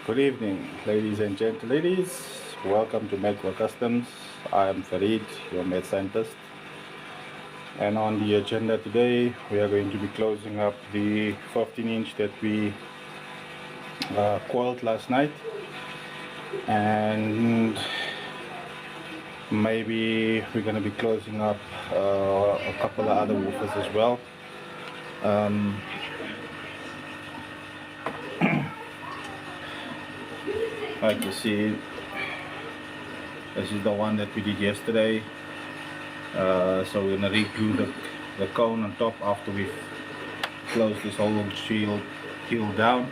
Good evening, ladies and gentlemen. Welcome to M.A.D Customs. I am Farid, your M.A.D scientist. And on the agenda today, we are going to be closing up the 15-inch that we coiled last night. And maybe we're going to be closing up a couple of other woofers as well. Like you see, this is the one that we did yesterday. So we're going to reglue the cone on top after we've closed this whole shield heel down.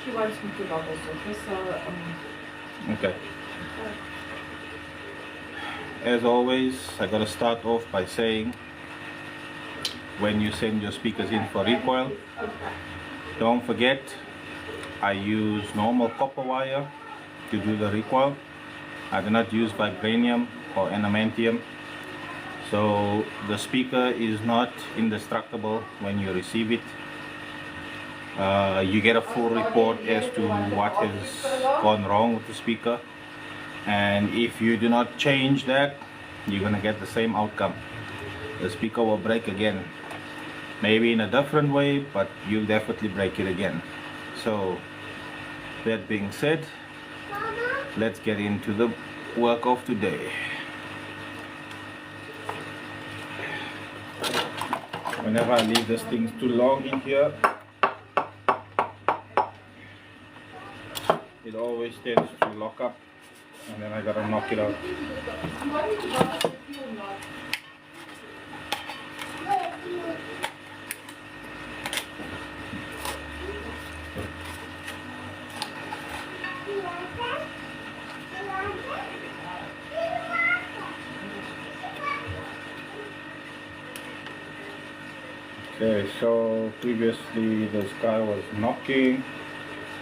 She wants me to log also, so Okay. As always, I gotta start off by saying, when you send your speakers in for recoil, don't forget I use normal copper wire to do the recoil. I do not use vibranium or adamantium, so the speaker is not indestructible when you receive it. You get a full report as to what has gone wrong with the speaker, and if you do not change that, you're gonna get the same outcome. The speaker will break again, maybe in a different way, but you'll definitely break it again. So that being said, let's get into the work of today. Whenever I leave this thing too long in here, it always tends to lock up, and then I gotta knock it out. Okay, so previously this guy was knocking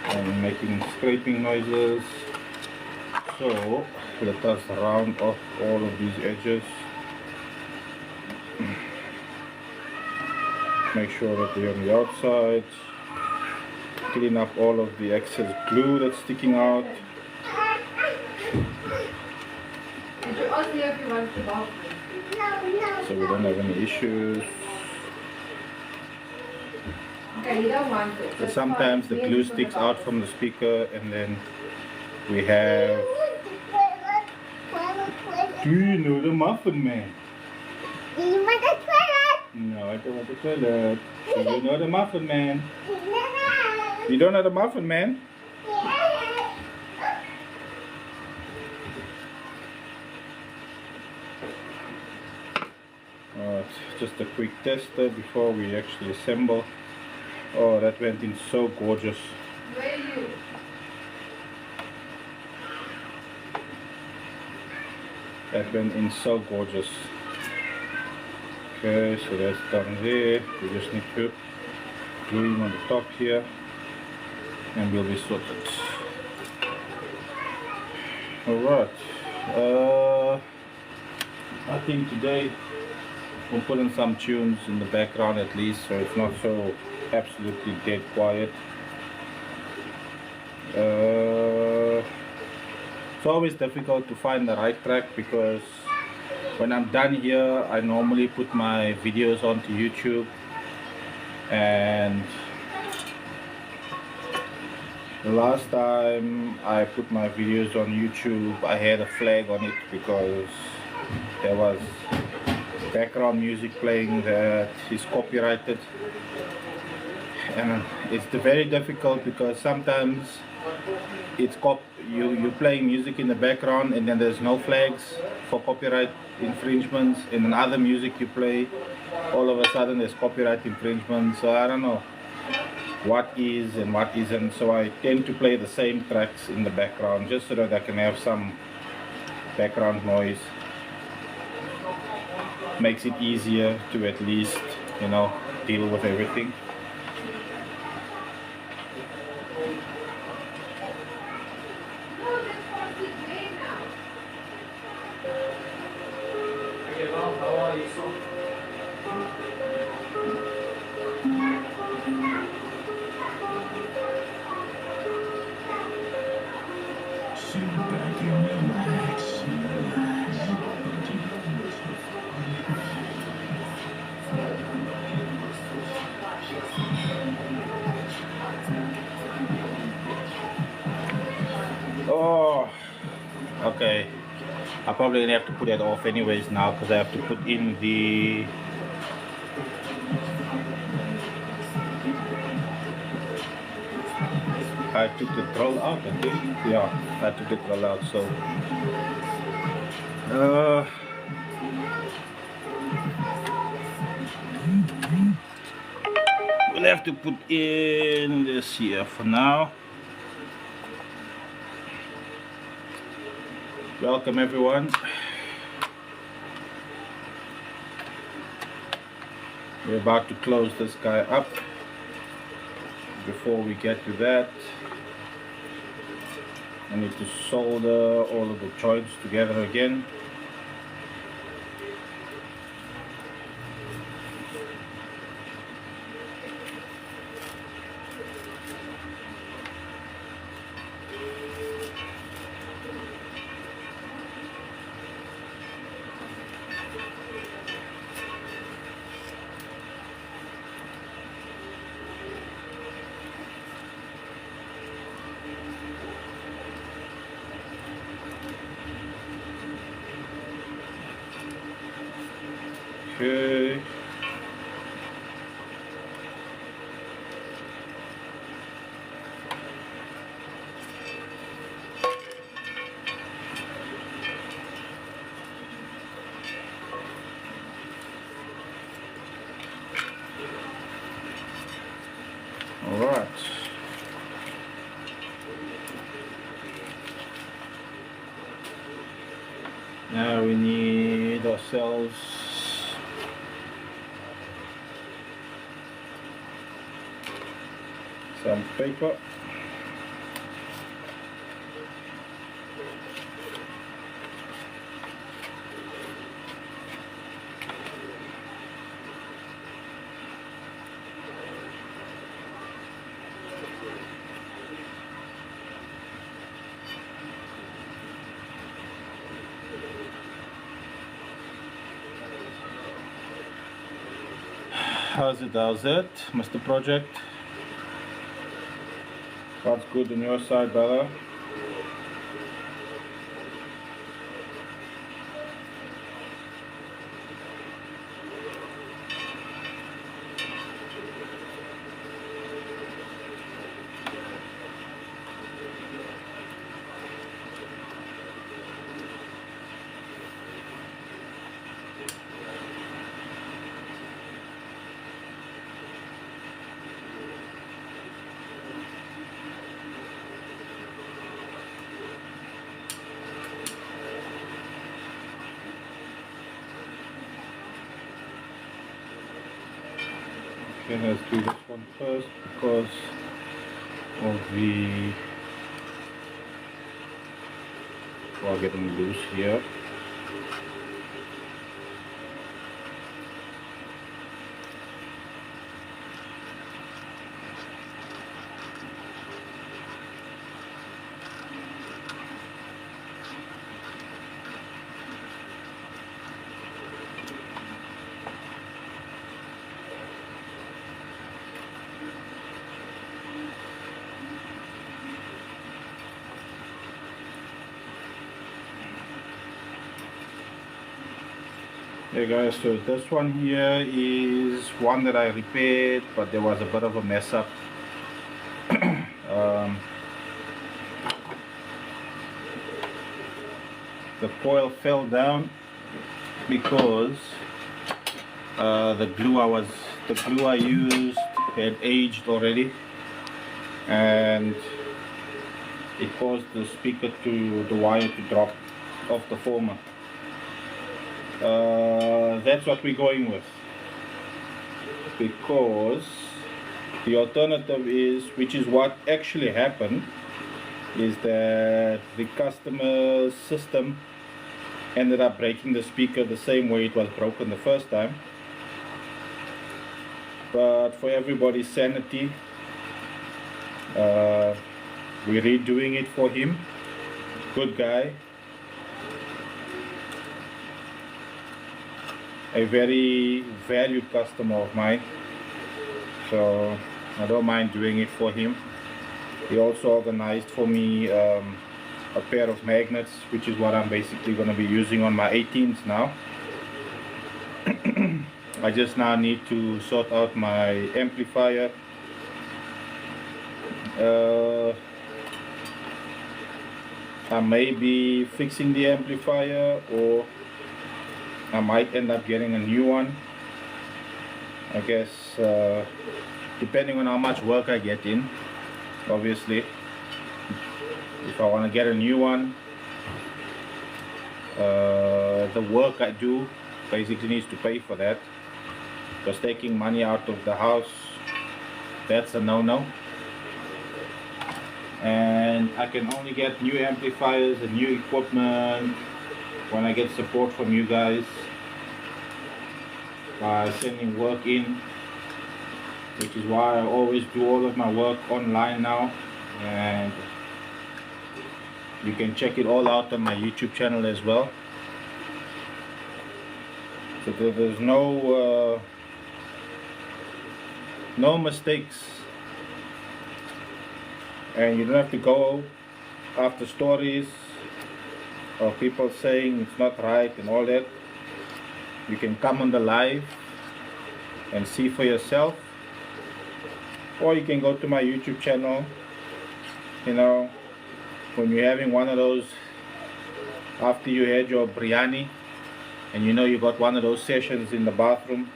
and making scraping noises, so let us round off all of these edges, make sure that they're on the outside, clean up all of the excess glue that's sticking out. did you ask me if you want to log me? So we don't have any issues. Okay, you don't want it. But sometimes the glue sticks out from the speaker, and then we have... Do you know the Muffin Man? Do you want the toilet? No, I don't want the toilet. Do you know the Muffin Man? No. You don't know the Muffin Man? Yeah. Just a quick tester before we actually assemble. Oh, that went in so gorgeous. Where are you? That went in so gorgeous. Okay, so that's done there. We just need to glue him on the top here, and we'll be sorted. Alright. I think today we'll put in some tunes in the background at least, so it's not so absolutely dead quiet. It's always difficult to find the right track, because when I'm done here I normally put my videos onto YouTube, and the last time I put my videos on YouTube I had a flag on it because there was background music playing that is copyrighted, and it's very difficult because sometimes it's you're playing music in the background and then there's no flags for copyright infringements, and then other music you play, all of a sudden there's copyright infringement. So I don't know what is and what isn't, so I tend to play the same tracks in the background just so that I can have some background noise. Makes it easier to at least, you know, deal with everything. Okay, I'm probably gonna have to put that off anyways now because I have to put in the I took the drill out, I think. Yeah, I took the drill out, so we'll have to put in this here for now. Welcome everyone. We're about to close this guy up. Before we get to that, I need to solder all of the joints together again. Okay. All right. Now we need ourselves some paper. How's it, Mr. Project? What's good on your side, brother? Okay, let's do this one first because of the are getting loose here. Hey guys, so this one here is one that I repaired, but there was a bit of a mess up. The coil fell down because the glue I used had aged already, and it caused the speaker the wire to drop off the former. That's what we're going with, because the alternative is, which is what actually happened, is that the customer's system ended up breaking the speaker the same way it was broken the first time. But for everybody's sanity, we're redoing it for him. Good guy. A very valued customer of mine, so I don't mind doing it for him. He also organized for me a a pair of magnets, which is what I'm basically going to be using on my 18s now. I just now need to sort out my amplifier. I may be fixing the amplifier, or I might end up getting a new one. I guess depending on how much work I get in, obviously. If I want to get a new one, the work I do basically needs to pay for that, because taking money out of the house, that's a no-no. And I can only get new amplifiers and new equipment when I get support from you guys by sending work in, which is why I always do all of my work online now, and you can check it all out on my YouTube channel as well. So there's no mistakes, and you don't have to go after stories of people saying it's not right and all that. You can come on the live and see for yourself, or you can go to my YouTube channel. You know, when you're having one of those, after you had your biryani, and you know you got one of those sessions in the bathroom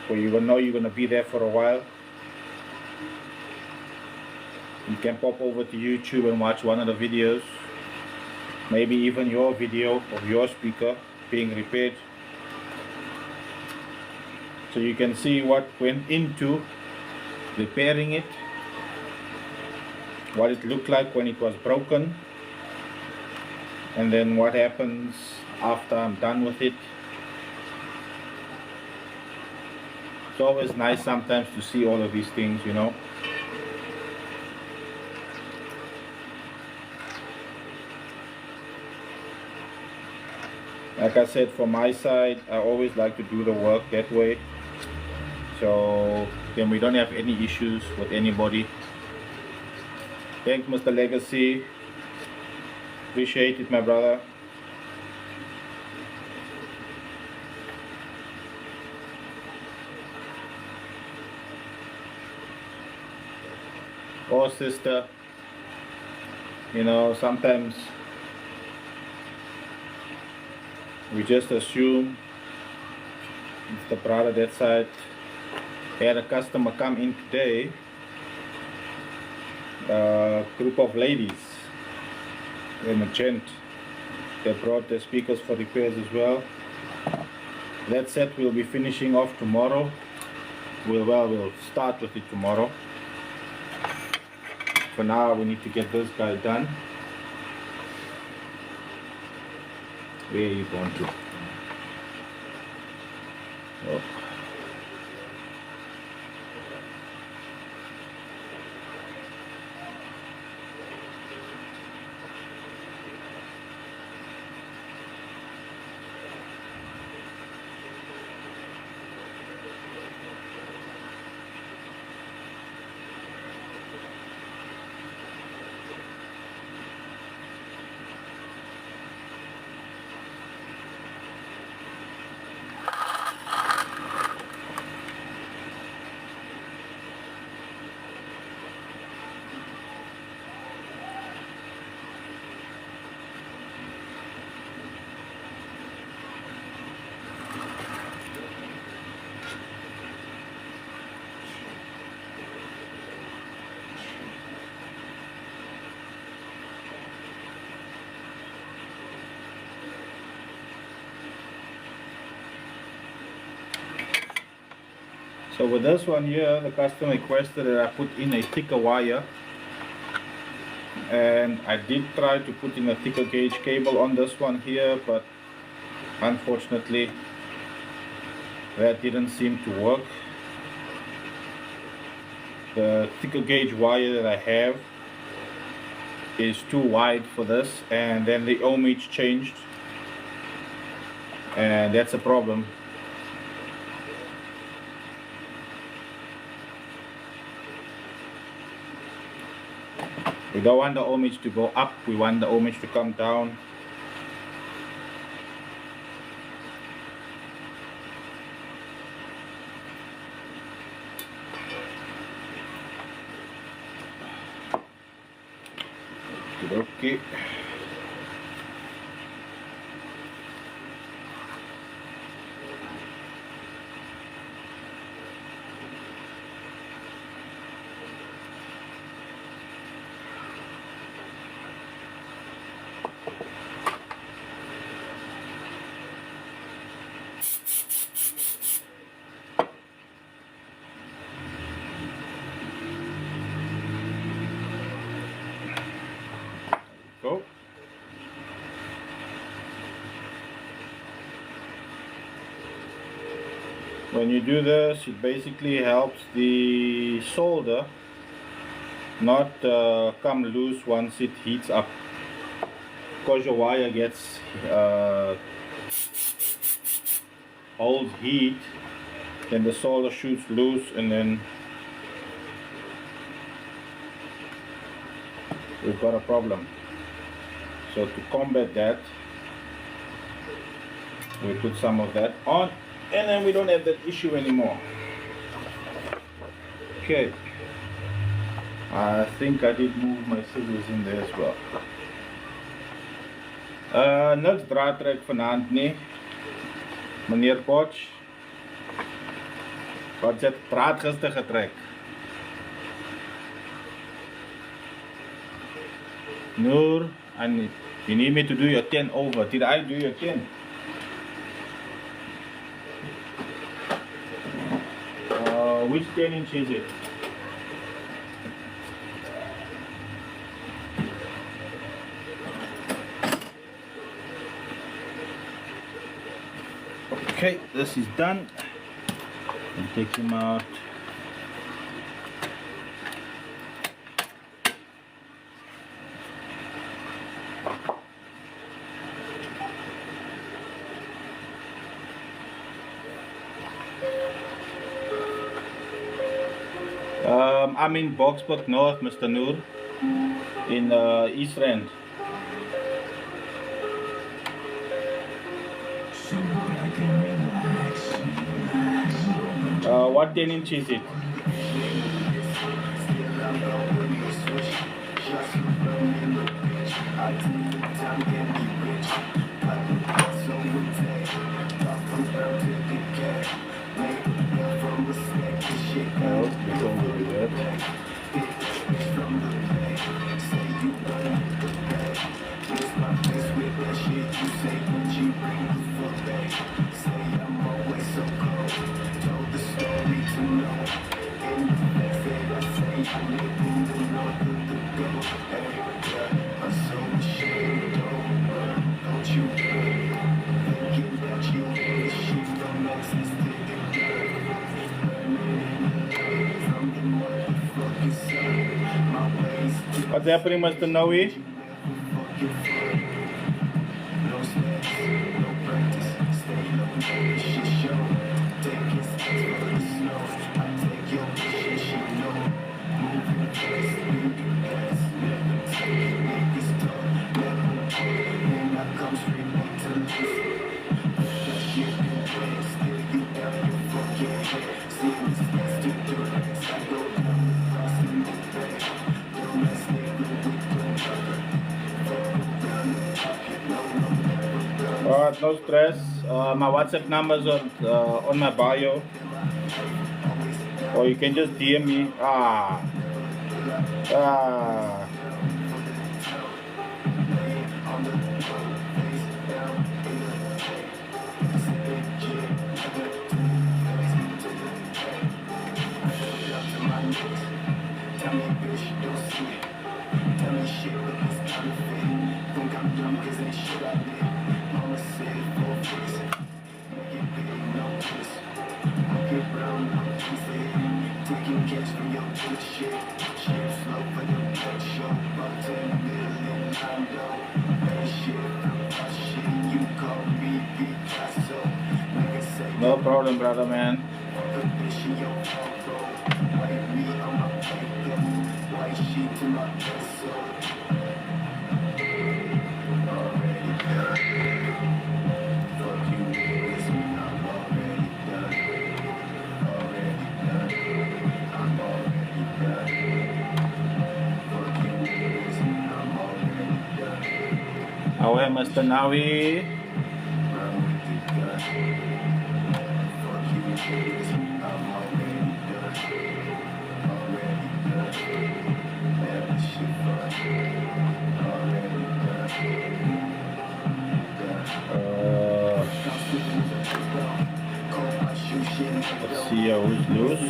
where you know you're going to be there for a while, you can pop over to YouTube and watch one of the videos, maybe even your video of your speaker being repaired, so you can see what went into repairing it, what it looked like when it was broken, and then what happens after I'm done with it. It's always nice sometimes to see all of these things, you know. Like I said, from my side, I always like to do the work that way, so then we don't have any issues with anybody. Thanks, Mr. Legacy. Appreciate it, my brother. Or sister. You know, sometimes we just assume it's the brother that side. I had a customer come in today, a group of ladies and a gent. They brought the speakers for repairs as well. That set we'll be finishing off tomorrow. We'll start with it tomorrow. For now, we need to get this guy done. Where are you going to? Oh. So with this one here, the customer requested that I put in a thicker wire, and I did try to put in a thicker gauge cable on this one here, but unfortunately that didn't seem to work. The thicker gauge wire that I have is too wide for this, and then the ohmage changed, and that's a problem. We don't want the ohmage to go up, we want the ohmage to come down. Okay. Go. When you do this, it basically helps the solder not come loose once it heats up, because your wire gets holds heat, then the solder shoots loose, and then we've got a problem. So to combat that, we put some of that on, and then we don't have that issue anymore. Okay, I think I did move my scissors in there as well. Niks draadtrek vanaand nie, meneer Potch. Wat het draad gister getrek? Noor, and you need me to do your 10 over. Did I do your 10? Which 10 inch is it? Okay, this is done. And take him out. I'm in Boksburg North, Mr. Noor, in East Rand. What 10 inch is it? What's happening, Mr. Noe? Alright, no stress. My WhatsApp number is on my bio, or you can just DM me. No problem, brother, man. Away, Mr. Navi. Let's see who's loose.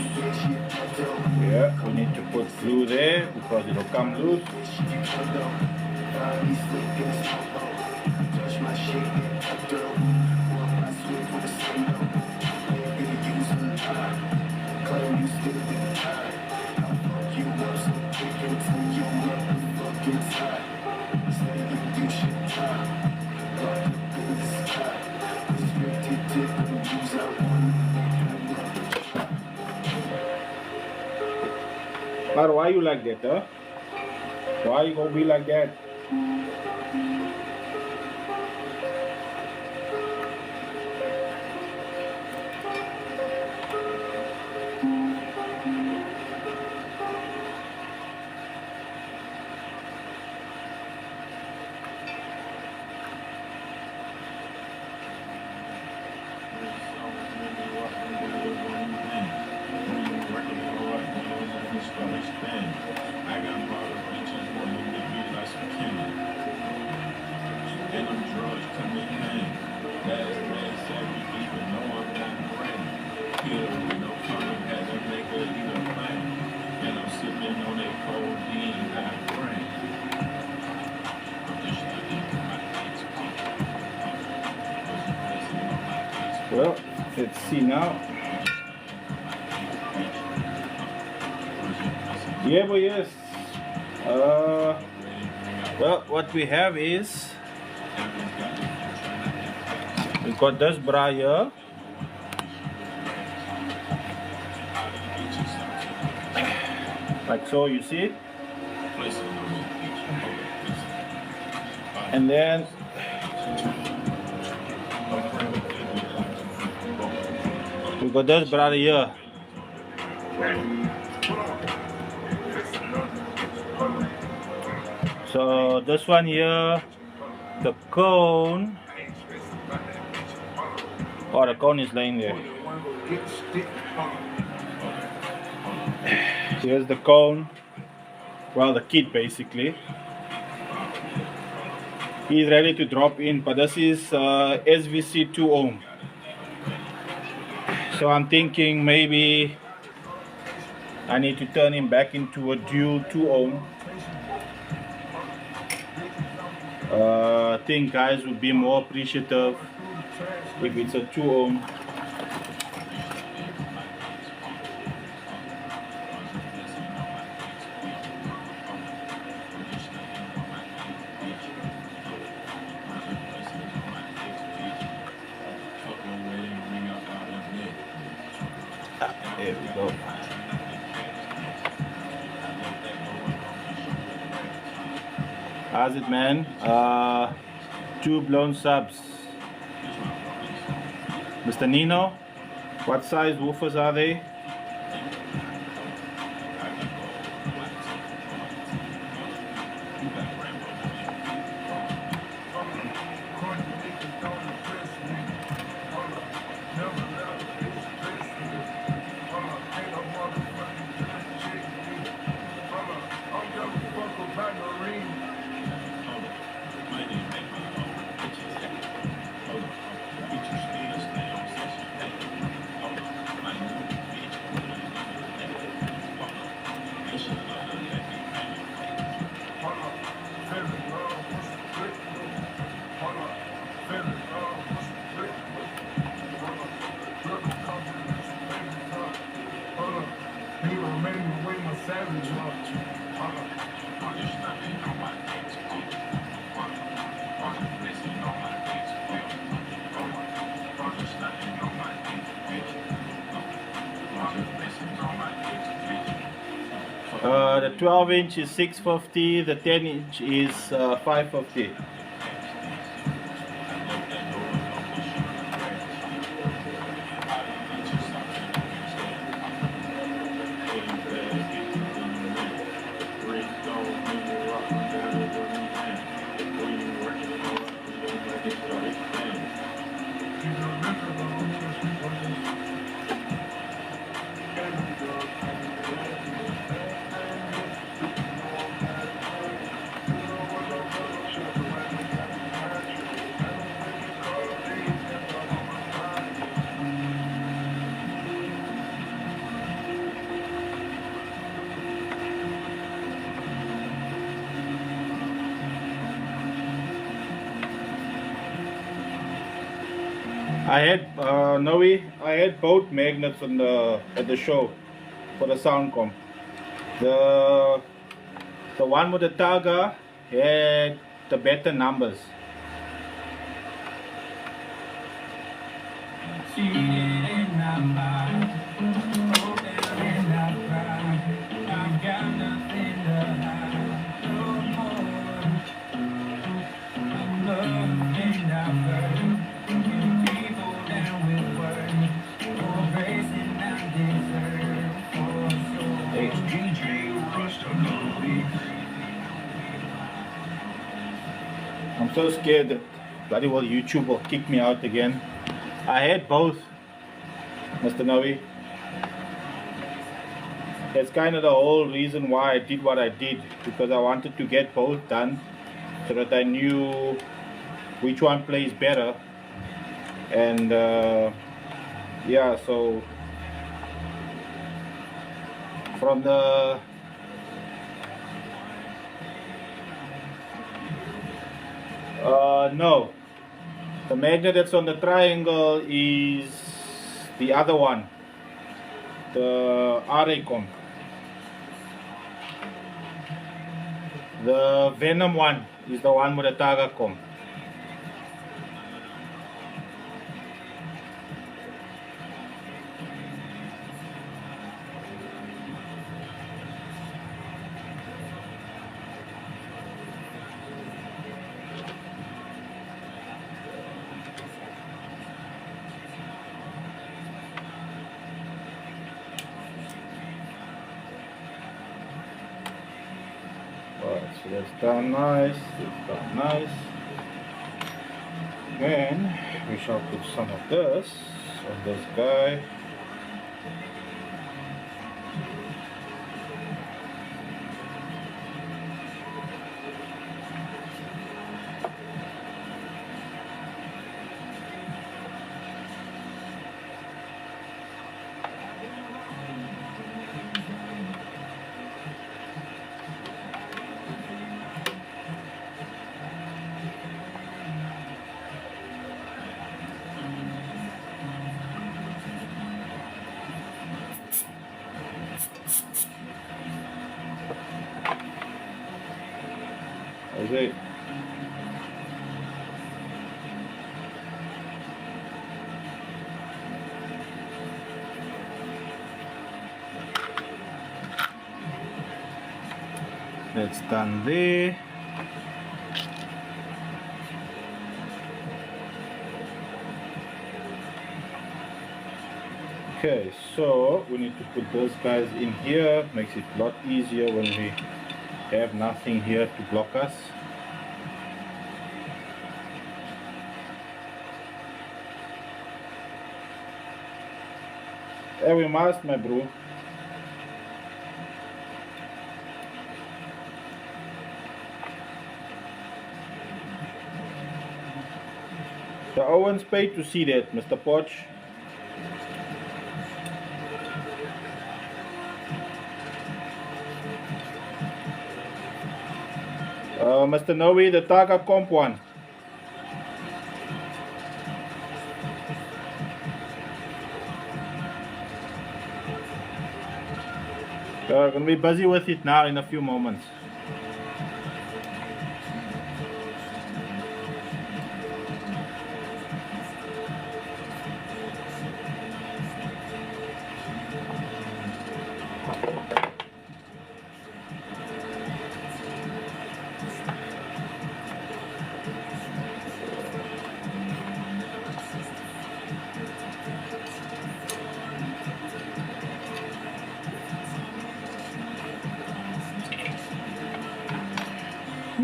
Yeah, we need to put glue there because it'll come loose. But why you like that, huh? Why you gonna be like that? Well, let's see now. Yeah, but yes. Well, what we have is we got this bra here. Like so, you see it. And then we got this bra here. So this one here, the cone, the cone is laying there. Here's the cone, well, the kit basically. He's ready to drop in, but this is SVC 2 ohm. So I'm thinking maybe I need to turn him back into a dual 2 ohm. I think guys would be more appreciative if it's a 2 ohm. There we go. How's it, man? 2 blown subs. Mr. Nino, what size woofers are they? The 12 inch is 650, the 10 inch is 550. I had Noe, I had both magnets on at the show for the sound comp. The one with the Targa had the better numbers. I'm so scared that bloody well YouTube will kick me out again. I had both, Mr. Noe. That's kind of the whole reason why I did what I did, because I wanted to get both done so that I knew which one plays better. And yeah, so from the no, the magnet that's on the triangle is the other one, the RA comp. The Venom one is the one with the Targa comp. So that's done nice, that's done nice. Then we shall put some of this on this guy. That's it. That's done there. Okay, so we need to put those guys in here. Makes it a lot easier when we have nothing here to block us. And we must, my bro. The Owens paid to see that, Mr. Poch. Mr. Noe, the Targa comp one. I'm going to be busy with it now in a few moments.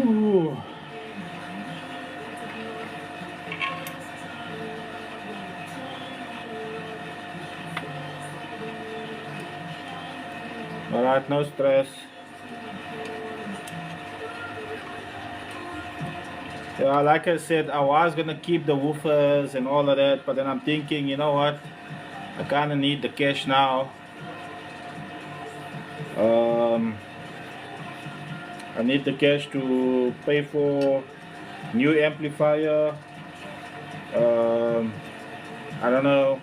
Ooh. Alright, no stress. Yeah, like I said, I was gonna keep the woofers and all of that, but then I'm thinking, you know what? I kinda need the cash now. Um, I need the cash to pay for new amplifier. Um, I don't know.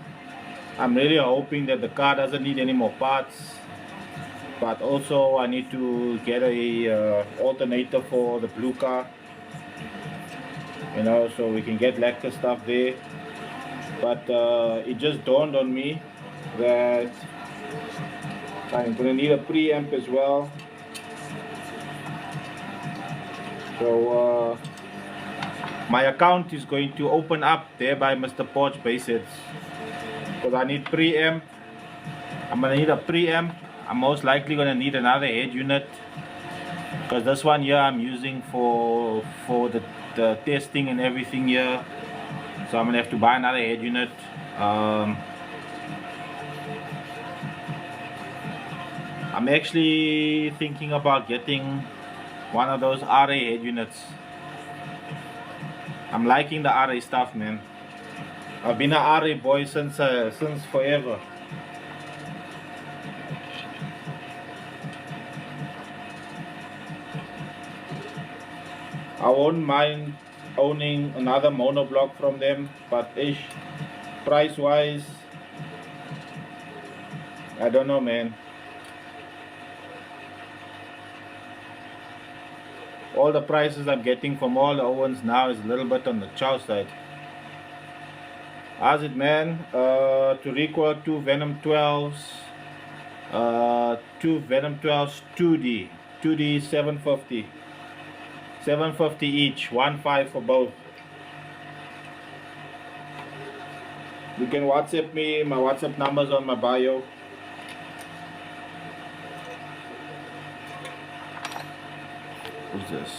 I'm really hoping that the car doesn't need any more parts. But also, I need to get a alternator for the blue car. So we can get lacquer stuff there. But it just dawned on me that I'm gonna need a preamp as well. So my account is going to open up there by Mr. Porch Basics because I need preamp. I'm gonna need a preamp. I'm most likely gonna need another head unit because this one here I'm using for the testing and everything here. So I'm gonna have to buy another head unit. I'm actually thinking about getting one of those RA head units. I'm liking the RA stuff, man. I've been an RA boy since forever. I won't mind owning another monoblock from them, but price wise, I don't know, man. All the prices I'm getting from all the Owens now is a little bit on the chow side. How's it, man? To record two Venom 12s, two Venom 12s 2D 750. 750 each, 1.5 for both. You can WhatsApp me, my WhatsApp number's on my bio. Who's this?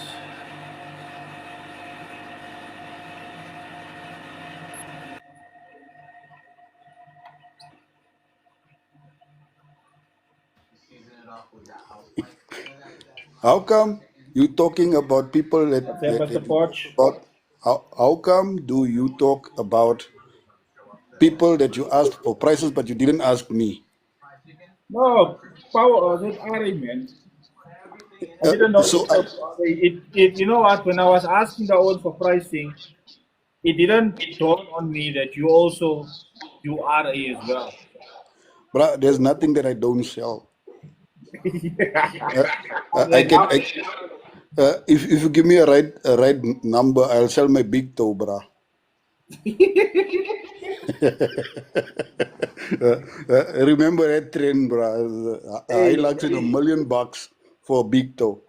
How come you talking about people What's up, Mr. that you talk Porch? about? How come do you talk about people that you asked for prices but you didn't ask me? No, power, that RA, man. I didn't know So it was you know what? When I was asking the own for pricing, it didn't dawn on me that you also do RA as well. bruh, there's nothing that I don't sell. Uh, I'm I like, can if you give me a right number, I'll sell my big toe, bruh. Remember that trend, bruh? I hey, like in $1 million for a big toe.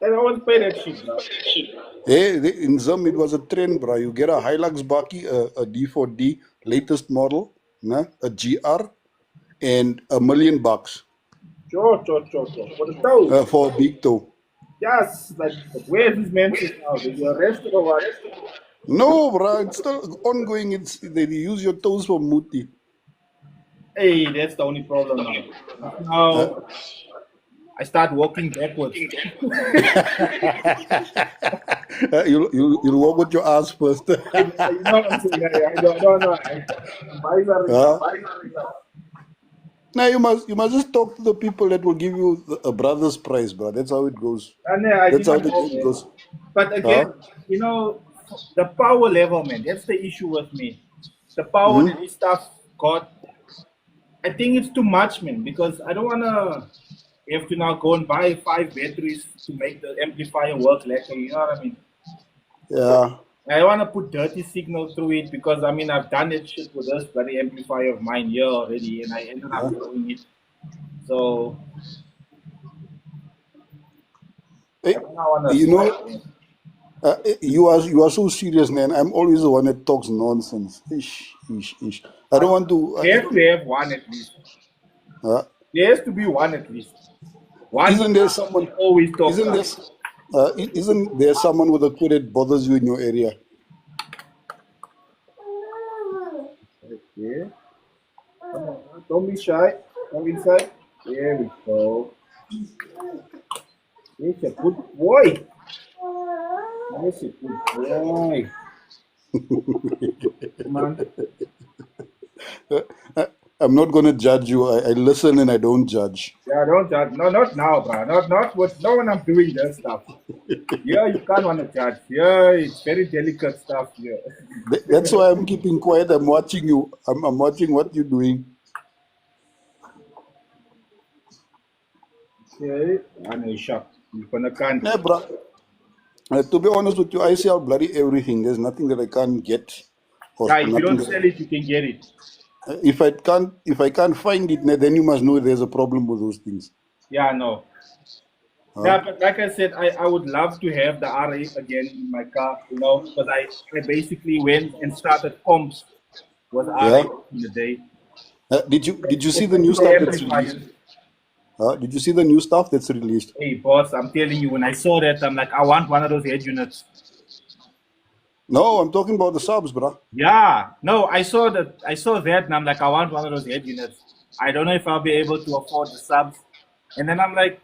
I don't want to pay that shit, bro. Hey, in Zim, it was a trend, bro. You get a Hilux Baki, a D4D, latest model, nah, a GR, and $1 million Sure. For the toe. for a big toe. Yes, like where's these menses now? Did you arrested or what? No, bro, it's still ongoing. It's they use your toes for muti. Hey, that's the only problem now. Uh, Now I start walking backwards. you'll walk with your ass first. You know what I'm saying? I don't know. I'm bizaring uh, now. now you must just talk to the people that will give you a brother's price, bro. That's how it goes. And I That's how didn't the know, game man. goes. But Huh? again, the power level, man, that's the issue with me. The power that Hmm? this stuff got, I think it's too much, man, because I don't want to have to now go and buy 5 batteries to make the amplifier work like, you know what I mean? Yeah. I want to put dirty signal through it because, I mean, I've done that shit with this bloody amplifier of mine here already and I ended up blowing it. So I Hey, don't want to you smash know, it. you are so serious, man. I'm always the one that talks nonsense. Ish. I don't want to. They have to have one at least. Uh, There has to be one at least. One Isn't there someone? always talk Isn't up. there? Isn't there someone with a queue that bothers you in your area? Okay. Come on, don't be shy. Come inside. There we go. It's a good boy. It's a good boy. Come on. Uh, I'm not going to judge you. I listen and I don't judge. Yeah, don't judge. No, not now, bro. Not when I'm doing that stuff. Yeah, you can't want to judge. Yeah, it's very delicate stuff here. That's why I'm keeping quiet. I'm watching you. I'm watching what you're doing. Okay. I know, shock. You're gonna can't. Nah, bro. To be honest with you, I sell bloody everything. There's nothing that I can't get, or Yeah, if you nothing don't that sell it, you can get it. if I can't find it, then you must know there's a problem with those things. Yeah, no. Huh? Yeah, but like I said, I would love to have the R8 again in my car, because I basically went and started comps with Yeah. R8 in the day, Did you see the new especially the stuff that's released? amplifiers. Did you see the new stuff that's released? Hey, boss, I'm telling you, when I saw that, I'm like, I want one of those head units. No, I'm talking about the subs, bro. Yeah, no, I saw that, and I'm like, I want one of those head units. I don't know if I'll be able to afford the subs. And then I'm like,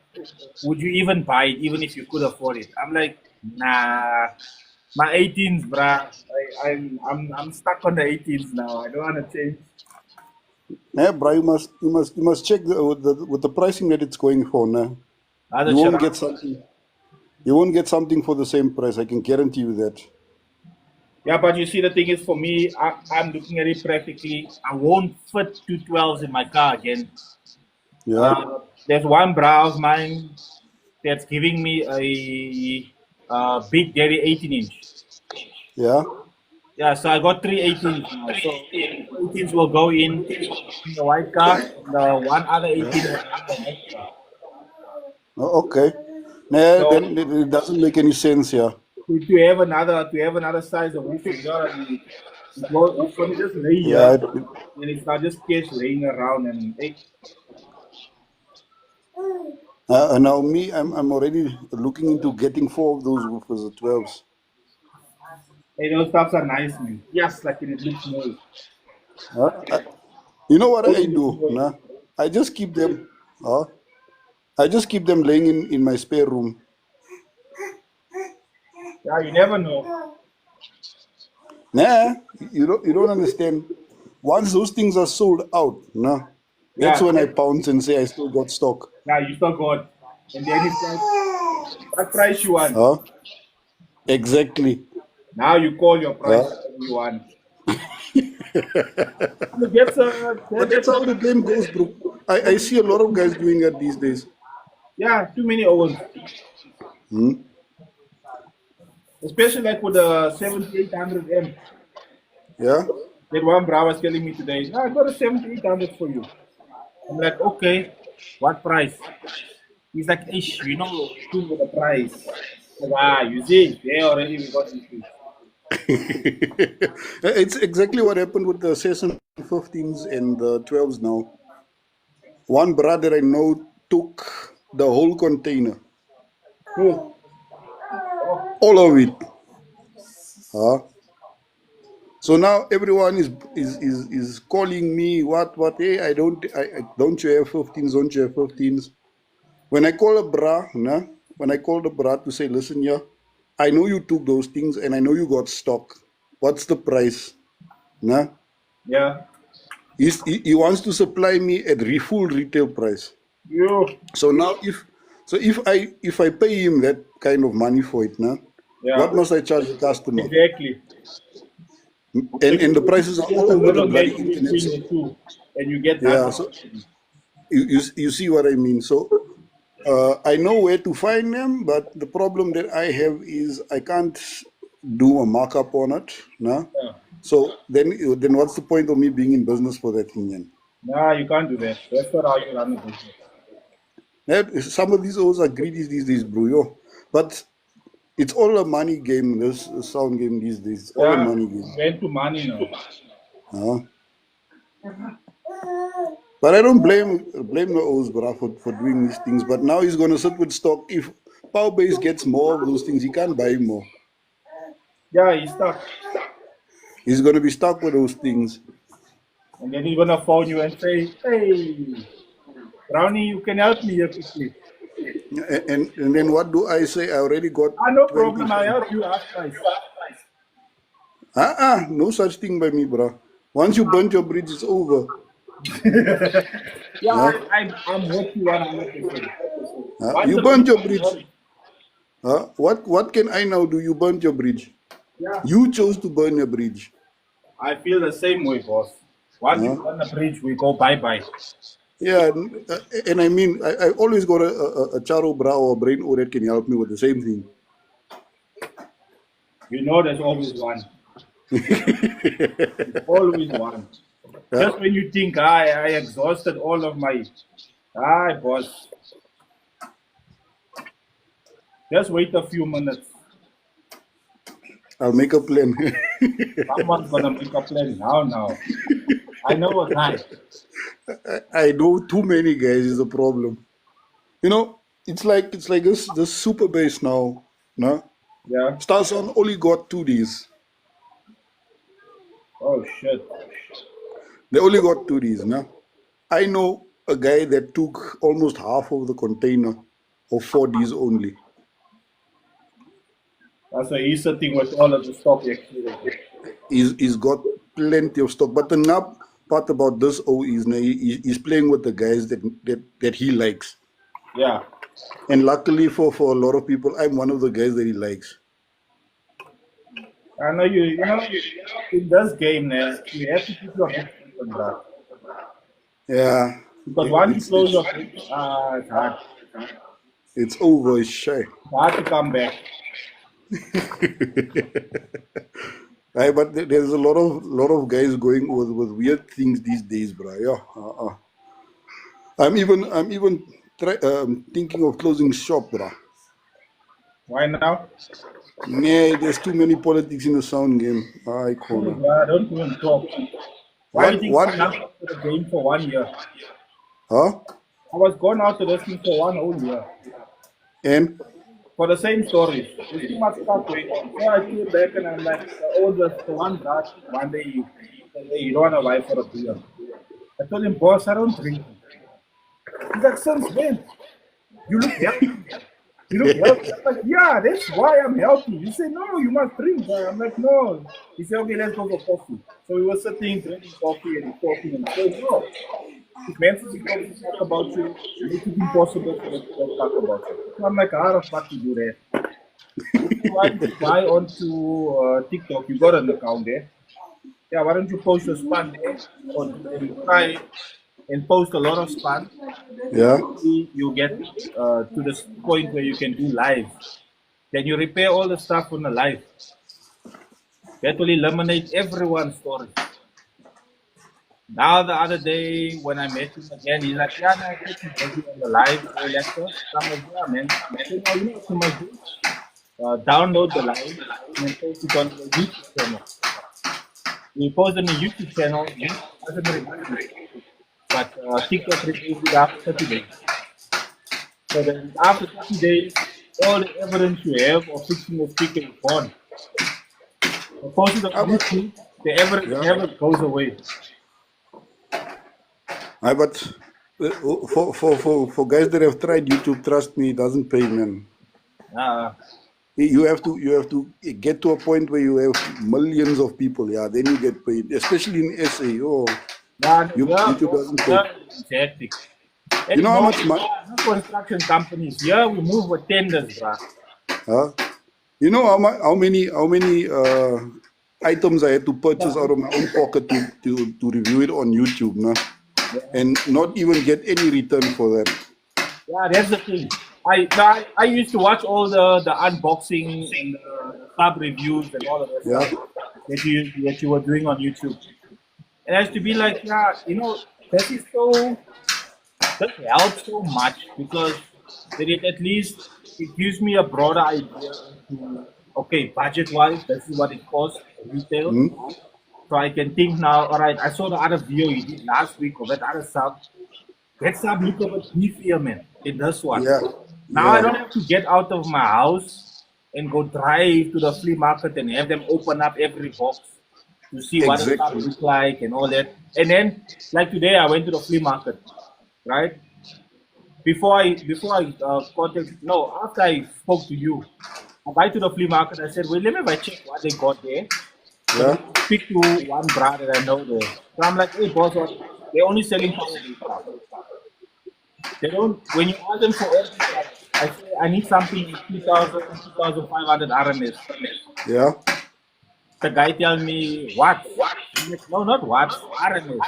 would you even buy it, even if you could afford it? I'm like, nah, my 18s, bruh. I'm stuck on the 18s now. I don't want to change. Yeah, bro, you must check with the pricing that it's going for now. Other You shit. won't get something. You won't get something for the same price. I can guarantee you that. Yeah, but you see, the thing is, for me, I'm looking at it practically. I won't fit 212s in my car again. Yeah, There's one bra of mine that's giving me a Big Daddy 18-inch. yeah. Yeah, so I got three 18s now. So two 18s will go in the white car, and the one other 18 will go in the white car. Oh, okay. Nah, So then it doesn't make any sense, yeah. to have another size of woofer, you know what I mean? It's gonna just lay Yeah. here, and it's not just cash laying around, and Now me, I'm already looking into getting four of those woofers, the 12s. those stuffs are nice, man. Yes, like, and it looks nice. Huh? You know what I Totally looks do? nice. Nah? I just keep them. Huh? I just keep them laying in my spare room. Yeah, you never know. Nah, you don't understand. Once those things are sold out, nah, that's Yeah, when I pounce and say I still got stock. yeah, you still got, and then it's like, what price you want? Huh? Exactly. Now you call your price Huh? whatever you want. That's But that's how the game goes, bro. I see a lot of guys doing that these days. yeah, too many owns, Hmm? especially like with the 7800M. Yeah? That one bro was telling me today, no, I got a 7800 for you. I'm like, okay, what price? He's like, ish, too with the price. Like, you see, there already we got issues. It's exactly what happened with the Session 15s and the 12s now. One brother I know took the whole container, Cool. Oh, all of it. Huh? So now everyone is calling me, what, hey, don't you have 15s, don't you have 15s? When I call a bra, nah, when I call the bra to say, listen, yeah, I know you took those things and I know you got stock. What's the price? Nah? yeah. He wants to supply me at full retail price. You. So now if I pay him that kind of money for it, nah, what Yeah. must I charge the customer? Exactly. So And the prices are you're all just a over the middleman bloody in internet. between So the two, and you get yeah, nothing. so you see what I mean. So I know where to find them, but the problem that I have is I can't do a markup on it. Nah? Yeah. So then what's the point of me being in business for that thing then? Nah, you can't do that. That's not how you run a business. Some of these oils are greedy these days, bro. Yo. But it's all a money game, this sound game these days. It's all a Yeah, money game. went to money now. Huh? But I don't blame the O's, bruh, for doing these things. But now he's gonna sit with stock. If Power Base gets more of those things, he can't buy more. Yeah, he's stuck. He's gonna be stuck with those things. And then he's gonna phone you and say, "Hey, Brownie, you can help me here quickly." And then what do I say? I already got Ah, no 20. problem. I help you half price. No such thing by me, bruh. Once you burnt your bridge, it's over. Yeah, Huh? I'm with you 100%. Once You the burnt bridge your is bridge. burnt, What can I now do? You burnt your bridge. yeah, You chose to burn your bridge. I feel the same way, boss. Once we Huh? burn the bridge, we go bye bye. Yeah, and I mean, I always got a charo bra or a brain or that can help me with the same thing. You know, there's always one. There's always one. Yeah, Just when you think I exhausted all of my, boss, just wait a few minutes. I'll make a plan. Someone's gonna make a plan now. Now, I know a guy. I know too many guys is a problem. You know, it's like this super base now. No? Yeah. Starsound only got 2 days. Oh shit. They only got 2 days, no? I know a guy that took almost half of the container of 4 days only. That's why he's sitting with all of the stock actually. He's got plenty of stock. But the nub part about this O is now he's playing with the guys that he likes. Yeah. And luckily for a lot of people, I'm one of the guys that he likes. I know you know, in this game there, you have to keep your head open, bro. Yeah, Because once you it's close it's your book, it's over, it's shy. it's hard to come back. Right, but there's a lot of guys going with weird things these days, bro. Yeah, I'm even thinking of closing shop, bro. Why now? Nah, there's too many politics in the sound game. I Oh, corner. yeah, don't even talk. Why do you What think what? I'm not out to the game for 1 year? Huh? I was gone out to this thing for 1 whole year. And For the same stories. There's too much stuff going on. So I came back and I'm like, the one guy, one day you say, "Hey, you don't want to buy for a beer." I told him, "Boss, I don't drink." He's like, "Since when? You look healthy. You look healthy." I'm like, "Yeah, that's why I'm healthy." He said, "No, you must drink." I'm like, "No." He said, "Okay, let's go for coffee." So we were sitting, drinking coffee and talking. And I said, "No, if Manchester City talk about you, make it impossible for them to talk about you." So I'm like, "How the fuck you do that?" Why don't you buy onto TikTok? You got an account there. Yeah, why don't you post your spam there? And try and post a lot of spam. yeah, You get to this point where you can do live. Then you repair all the stuff on the live. That will eliminate everyone's story. Now the other day when I met him again, he's like, "Yeah, no, I put you busy on the live, lecture." So I'm like, "Yeah, man." I said, "No, you know what you must do? Download the live and then post it on your YouTube channel. You post on the YouTube channel, YouTube doesn't remove it, but TikTok removes it after 30 days. So then after 30 days, all the evidence you have of fixing the speaker is gone. You post it on but YouTube, the evidence yeah, never goes away." but for guys that have tried YouTube, trust me, it doesn't pay, man. Uh, You have to get to a point where you have millions of people. Yeah, then you get paid, especially in SA. Oh, yeah, yeah, YouTube doesn't pay. yeah, it's hectic. You And know how no, much money? not construction companies. Yeah, we move with tenders, bruh. Huh? You know how many items I had to purchase out of my own pocket to review it on YouTube, nah? Yeah. And not even get any return for that. Yeah, that's the thing. I used to watch all the unboxing and the sub reviews and all of that Yeah. stuff that you were doing on YouTube. It has to be like, yeah, that is that helps so much because it at least it gives me a broader idea into, okay, budget wise, this is what it costs retail. Hmm? So I can think now, all right, I saw the other video you did last week of that other sub. That sub look a bit beefier, man, in this one. Yeah, Now I yeah, don't have to get out of my house and go drive to the flea market and have them open up every box to see what the stuff exactly. look like and all that. And then, like today, I went to the flea market, right? Before I contact no, after I spoke to you, I went to the flea market. I said, well, let me check what they got there. So Yeah, then I speak to one brother that I know there. So I'm like, hey boss, what? They're only selling power-based stuff. They don't. When you ask them for every stuff, I say I need something with 2,000, 2,500 RMS. yeah. The guy tell me what? I'm like, no, not what. RMS.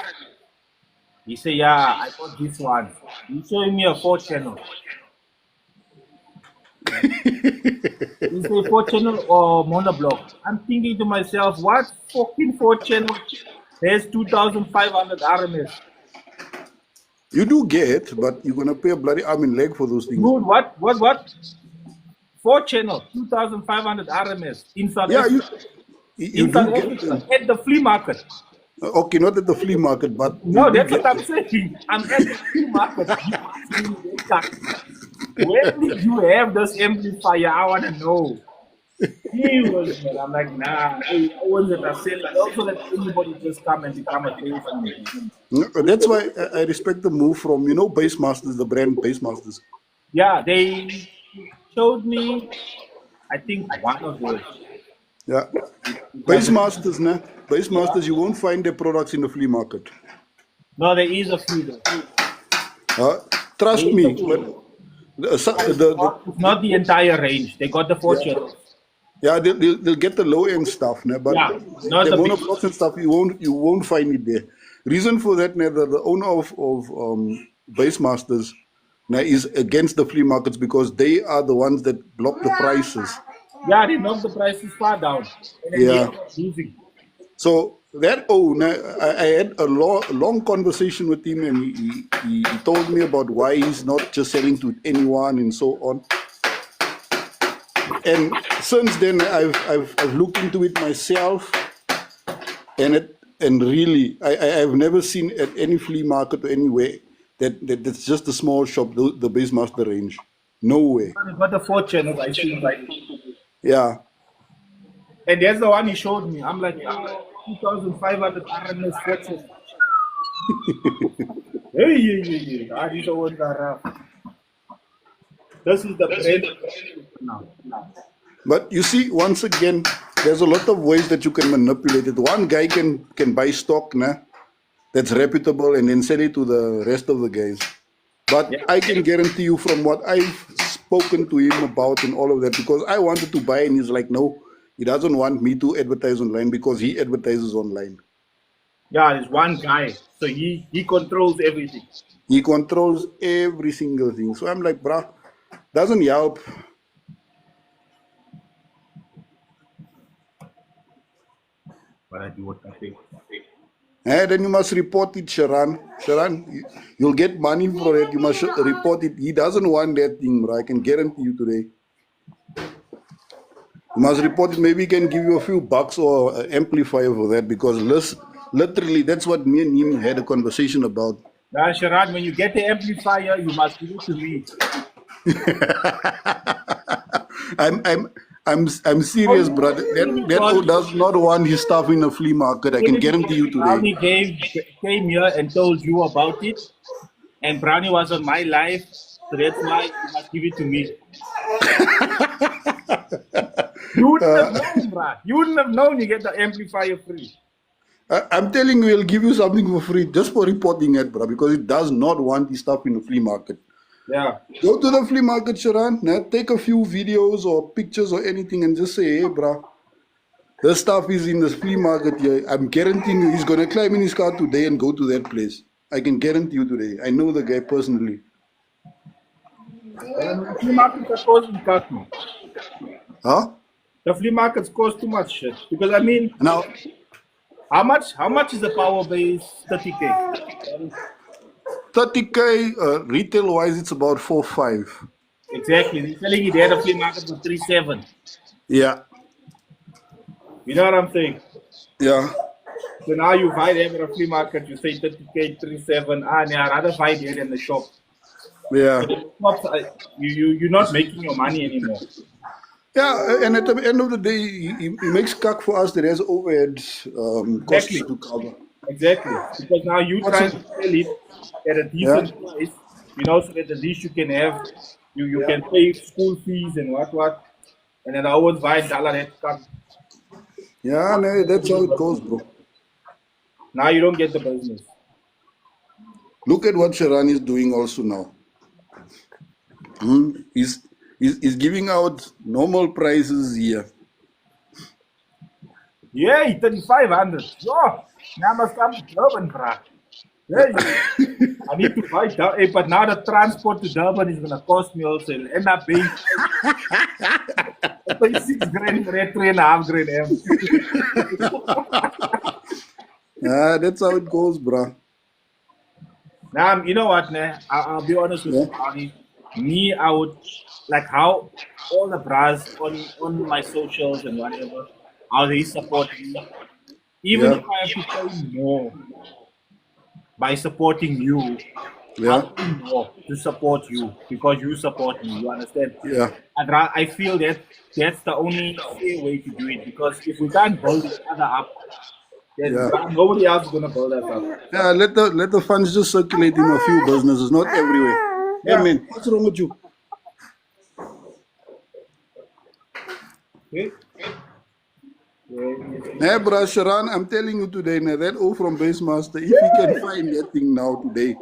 He say, yeah, I got this one. He's showing me a 4 channel. He say 4 channel or monoblock. I'm thinking to myself, what fucking 4 channel? There's 2,500 RMS. You do get, but you're gonna pay a bloody arm and leg for those things. Dude, what? 4 channel, 2,500 RMS in South Yeah, Africa. you In South do get Africa, them. at the flea market. Okay, not at the flea market, but you No, do that's get what I'm them. saying. I'm at the flea market. You asking me that time. Where did you have this amplifier? I want to know. He was, man. I'm like, nah. Hey, I wasn't a seller. Also, let anybody just come and become a salesman. That's why I respect the move from Base Masters, the brand Base Masters. Yeah, they showed me, I think, one of those. Yeah, It was Base a, Masters, nah. Base yeah. Masters, you won't find their products in the flea market. No, there is a few though. Uh, There trust is a me, few. But it's not the entire range. They got the four yeah, channels. yeah, they'll get the low end stuff, nah, but Yeah, not the the big. monoblocks and stuff you won't find it there. Reason for that, nah, the owner of Base Masters, nah, is against the flea markets because they are the ones that block the prices. Yeah, they knocked the prices far down, and then he Yeah. ended up losing. So that owner, I had a long conversation with him, and he told me about why he's not just selling to anyone and so on. And since then, I've looked into it myself, and really, I've never seen at any flea market or anywhere that's just a small shop, the Base Master range. No way. They got the four channels I seen today, Yeah. and that's the one he showed me. I'm like, 2,500 RMS four channel. Hey, yeah, yeah, yeah. These are ones are rough. This is the brand now. But you see, once again, there's a lot of ways that you can manipulate it. One guy can buy stock, nah, that's reputable and then sell it to the rest of the guys. But Yeah. I can guarantee you from what I've spoken to him about and all of that, because I wanted to buy and he's like, no, he doesn't want me to advertise online because he advertises online. Yeah, there's one guy, so he controls everything. He controls every single thing. So I'm like, bruh, doesn't help. But I do what I think. Then you must report it, Sharan. Sharan, you'll get money for it. You must report it. He doesn't want that thing, bro. I can guarantee you today. You must report it. Maybe he can give you a few bucks or an amplifier for that, because literally that's what me and him had a conversation about. Now, Sharan, when you get the amplifier, you must give it to me. I'm I'm I'm serious, brother. That does not want his stuff in a flea market. I can Only guarantee because you today. Brownie came here and told you about it, and Brownie was on my life, so that's why you must give it to me. You wouldn't have known, bruh. You wouldn't have known you get the amplifier free. I'm telling you, we'll give you something for free just for reporting it, bro, because it does not want his stuff in the flea market. Yeah. Go to the flea market, Sharan. Take a few videos or pictures or anything and just say, hey, bro, the stuff is in the flea market here. I'm guaranteeing you he's going to climb in his car today and go to that place. I can guarantee you today. I know the guy personally. And the flea markets are causing cut me. Huh? The flea markets cost too much shit. Because I mean, Now, how much is the power base 30K? 30K retail wise, it's about 4.5. Exactly. They're selling it at the flea market for 3.7. Yeah. You know what I'm saying? Yeah. So now you buy them at a flea market, you say 30K, 37. Ah, nah, I'd rather buy there than the shop. Yeah. So the shops, you're not making your money anymore. Yeah, and at the end of the day, he makes cuck for us that has overhead costs Exactly. to cover. Exactly. Because now you What's trying it? to sell it at a Yeah, decent price, so that at least you can have, you yeah, can pay school fees and what. And then I always buy dollar that come. yeah. Now No, you don't that's get how the it goes, business. bro. Now you don't get the business. Look at what Sharan is doing also now. He's giving out normal prices here. Yeah, 3,500. Yeah. Now I must come to Durban, bruh. Yeah, Yeah. I need to buy Durban, but now the transport to Durban is gonna cost me also. It'll end up being I pay 6 grand for that 3.5 grand M. yeah, that's how it goes, bro. Now, you know what, nah? I'll be honest with Yeah, you, Brownie. Me, I would like how all the bras on my socials and whatever, how they support me. Even yeah, if I have to pay more by supporting you, yeah, I'll pay more to support you because you support me. You understand? yeah, I feel that that's the only fair way to do it because if we can't build each other up, then yeah. bruh, nobody else is gonna build us up. Yeah, let the funds just circulate in a few businesses, not everywhere. Hey Yeah. man, what's wrong with you? Okay. Yeah. Hey, bro, Sharan, I'm telling you today, now, that O from Base Master, if he can find that thing now today,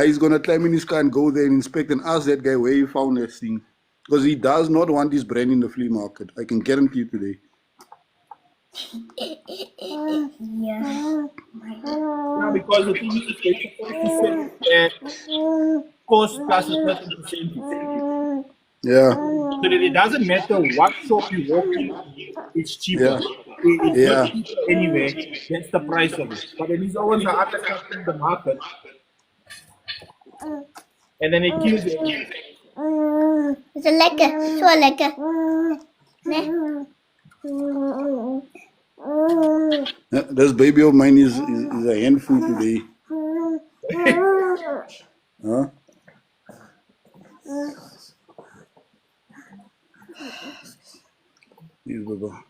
he's gonna climb in his car and go there and inspect and ask that guy where he found that thing. Because he does not want his brand in the flea market. I can guarantee you today. Yeah. Yeah, because the thing is, they're supposed to sell it at cost plus a certain percentage. Yeah, So that it doesn't matter what shop you walk in, it's cheaper. yeah, It's yeah, just cheaper anyway. That's the price of it. But then these ones are undercutting the market, and then it kills everything. Het is lekker, zo lekker. Nee? yeah. This baby of mine is a handful today. Huh? Yes, Baba.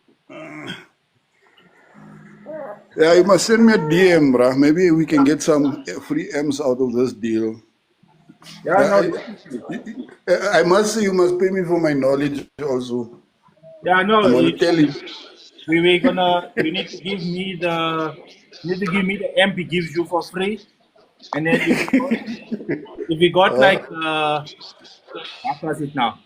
Yeah, you must send me a DM, bruh. Maybe we can get some free M's out of this deal. Yeah, no, I, definitely. I must say, you must pay me for my knowledge also. Yeah, no, I'm gonna tell him. you need to give me the amp he gives you for free, and then if we got Huh? like what was it now?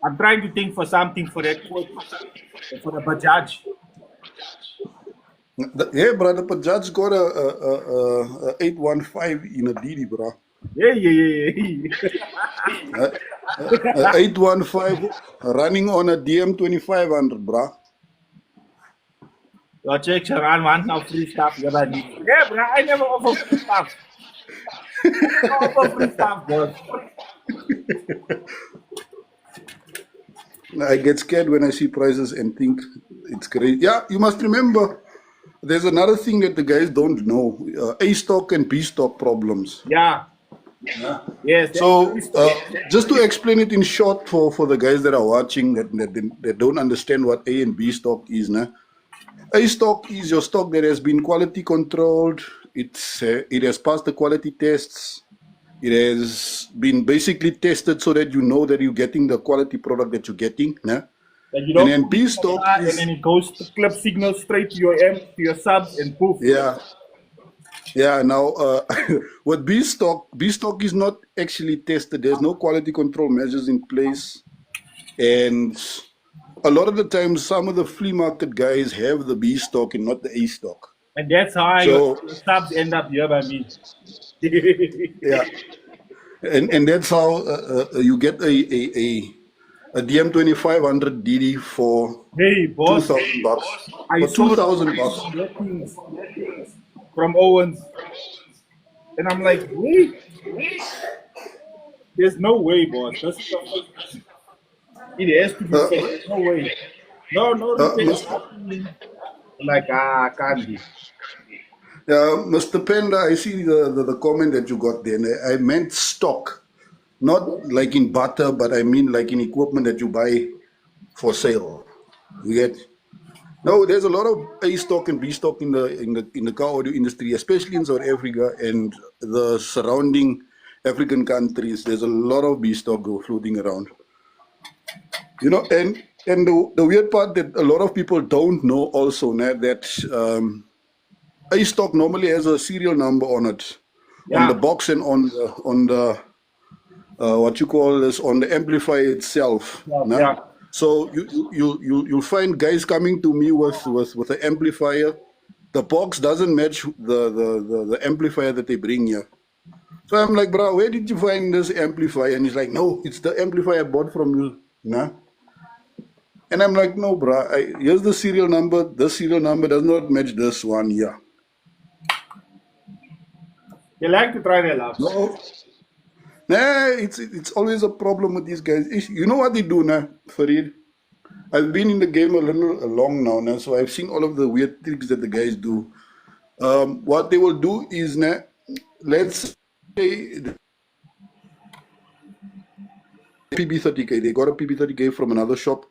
I'm trying to think for something for that quote for the Bajaj. Yeah, brother, but Judge got a 815 in a DD, bro. Yeah. Uh, 815 running on a DM 2500, bro. Your checks around want now free stuff. Yeah, bro, I never offer free stuff. I never offer free stuff, boss. I get scared when I see prices and think it's crazy. Yeah, you must remember there's another thing that the guys don't know, A stock and B stock problems. Yeah, yes, that's So, free stuff. just to explain it in short for the guys that are watching that don't understand what A and B stock is, nah? A stock is your stock that has been quality controlled. It has passed the quality tests. It has been basically tested so that you know that you're getting the quality product that you're getting. Nah? That you And don't then put it B in a stock bar and is then it goes to clip signal straight to your M to your subs and poof. yeah. Yeah, now with B stock is not actually tested. There's no quality control measures in place. And a lot of the times, some of the flea market guys have the B stock and not the A stock. And that's how So, your subs end up here by me. yeah. And that's how you get a DM 2500 DD for Hey, boss, $2,000. I For saw the 2,000 price bucks. on that things from Owens. And I'm like, wait, there's no way, boss. It has to be Uh, fake. No way. No, no repair. Mr. Like candy. Mr. Penda, I see the comment that you got there. And I meant stock, not like in butter, but I mean like in equipment that you buy for sale. You get? No, there's a lot of A stock and B stock in the car audio industry, especially in South Africa and the surrounding African countries. There's a lot of B stock floating around. You know, and the weird part that a lot of people don't know also now that A stock normally has a serial number on it, on the Yeah, box and on the what you call this, on the amplifier itself. yeah, Nah? yeah, So you'll find guys coming to me with an amplifier. The box doesn't match the amplifier that they bring here. So I'm like, bro, where did you find this amplifier? And he's like, no, it's the amplifier I bought from you. Nah? And I'm like, no, bro, here's the serial number. This serial number does not match this one here. they like to try their luck. No, nah, it's always a problem with these guys. You know what they do now, Farid? I've been in the game a little long now, so I've seen all of the weird tricks that the guys do. What they will do is, let's say the PB30K, they got a PB30K from another shop.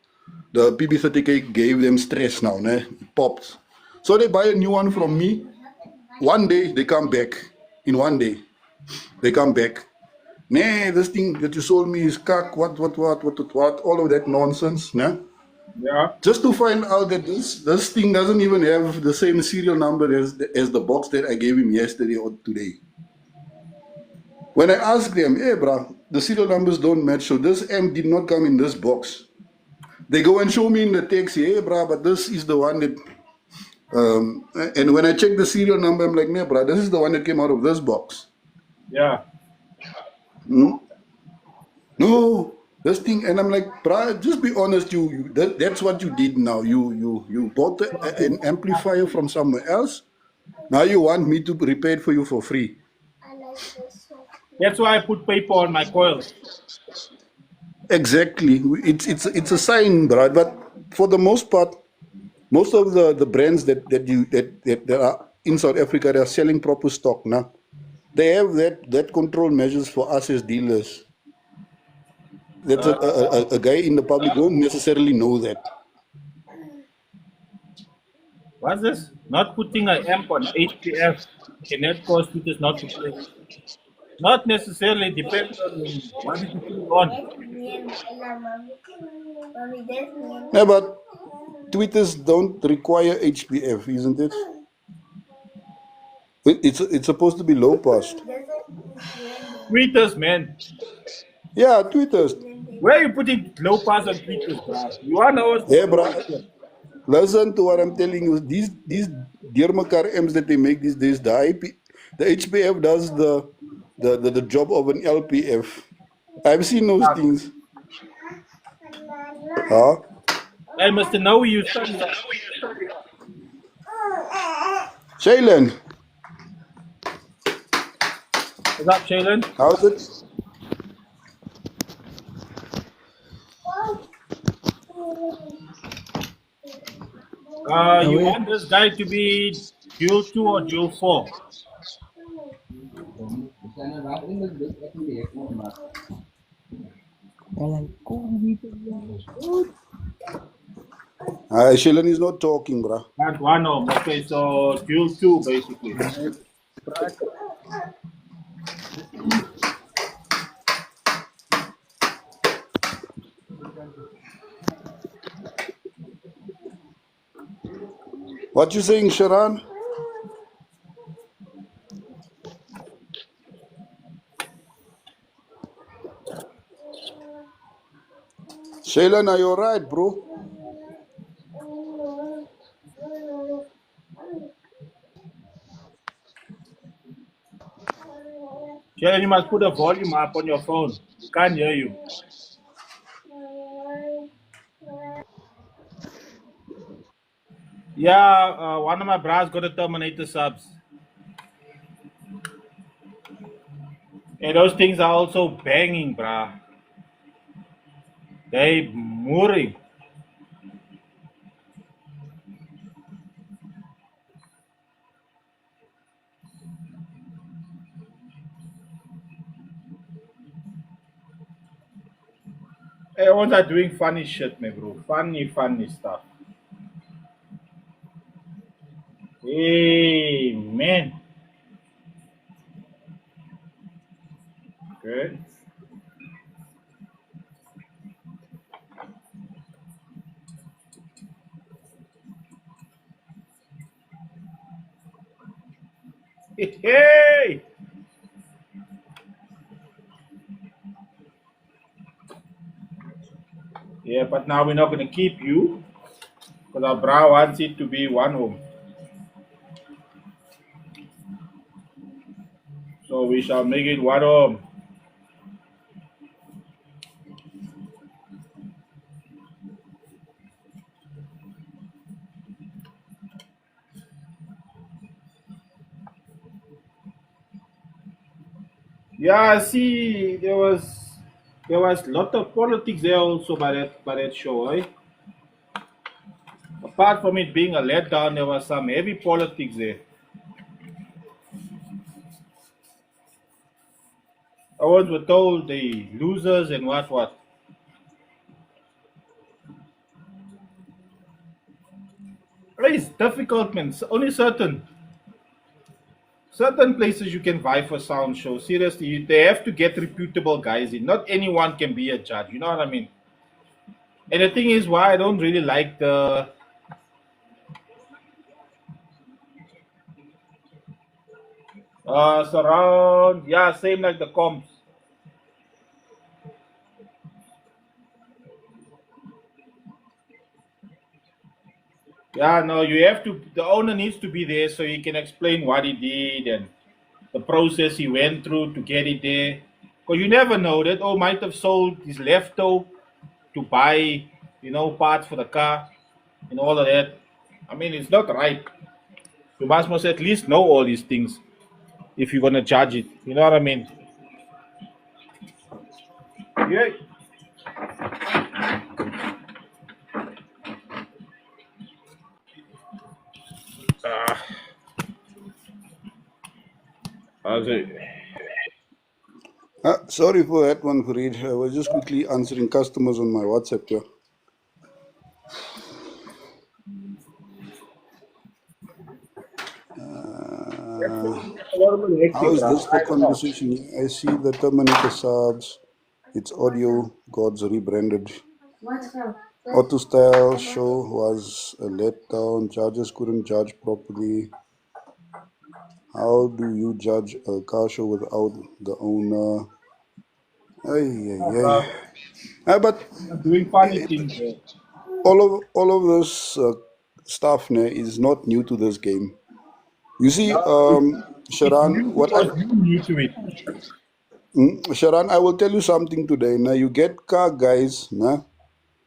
The PB30K gave them stress now, it popped. So they buy a new one from me. One day they come back. In one day, they come back. Nah, this thing that you sold me is cack, what, all of that nonsense, nah? Yeah, Just to find out that this thing doesn't even have the same serial number as the box that I gave him yesterday or today. When I asked them, hey, bro, the serial numbers don't match, so this M did not come in this box. They go and show me in the text, hey, bro, but this is the one that. And when I check the serial number, I'm like, nah, bro, this is the one that came out of this box. yeah. Hmm? No, this thing, and I'm like, bruh, just be honest. That's what you did now. You bought an amplifier from somewhere else. Now you want me to repair it for you for free. That's why I put paper on my coils. Exactly. It's a sign, bruh. But for the most part, most of the brands that are in South Africa, they are selling proper stock now. They have that control measures for us as dealers. That's a guy in the public won't necessarily know that. What's this? Not putting an amp on HPF can that cause tweeters not to play. Not necessarily, depends on what did you put it on. Yeah, but tweeters don't require HPF, isn't it? It's supposed to be low pass. Tweeters, man. Yeah, tweeters. Where are you putting low pass on tweeters, bro? You want hours for Yeah, the bro. wrong shit. Listen to what I'm telling you. These Dearmakar M's that they make these days, the HPF does the job of an LPF. I've seen those Ah, things. Huh? I must know you study that. Shailen, What's up, Shaylin? how's it? You want this guy to be dual 2 or dual 4? Shailen is not talking, bro. Not one of them. Okay, so dual 2 basically. What you saying, Sharan? Shailen, are you alright, bro? Shaylin, you must put the volume up on your phone. We can't hear you. Yeah, one of my bras got a Terminator subs. And those things are also banging, brah. They mooring. Everyone's are doing funny shit, man, bro. Funny stuff. Hey, man. Good. Hey. Yeah, but now we're not gonna keep you because our bra wants it to be one home. So we shall make it one home. Yeah, see, there was lot of politics there also by that show, eh? Apart from it being a letdown, there was some heavy politics there. Awards were told the losers and what. It's difficult, man. Only certain places you can vie for sound shows. Seriously, they have to get reputable guys in. Not anyone can be a judge. You know what I mean? And the thing is, why I don't really like the surround. Yeah, same like the comps. Yeah, no, you have to. The owner needs to be there so he can explain what he did and the process he went through to get it there. Because you never know that. Oh, might have sold his left toe to buy, parts for the car and all of that. I mean, it's not right. You must at least know all these things if you're gonna judge it. You know what I mean? Yeah. Uh, how's it? Sorry for that one, Farid. I was just quickly answering customers on my WhatsApp here. How is this for I don't know. conversation? I see the Terminator subs. It's audio. God's rebranded. Auto style show was a letdown. Judges couldn't judge properly. How do you judge a car show without the owner? Ay, ay, ay. Uh, But doing funny things. all of this stuff is not new to this game. You see, No, it's Sharan, new because you're new to it. Sharan, I will tell you something today. Now you get car guys, nah,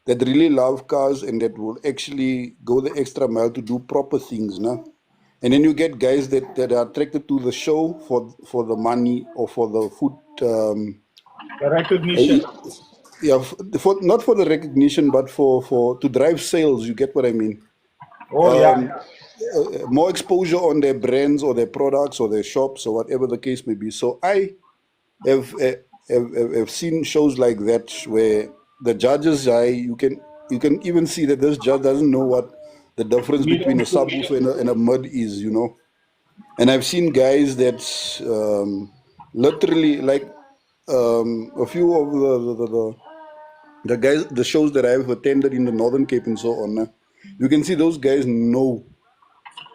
that really love cars and that will actually go the extra mile to do proper things, nah. And then you get guys that are attracted to the show for the money or for the food. The recognition. Eh, yeah, for not for the recognition, but for to drive sales. You get what I mean? Oh yeah. More exposure on their brands or their products or their shops or whatever the case may be. So I have have seen shows like that where the judges, you can even see that this judge doesn't know what the difference between a subwoofer and a mud is, And I've seen guys that literally like a few of the guys, the shows that I've attended in the Northern Cape and so on. You can see those guys know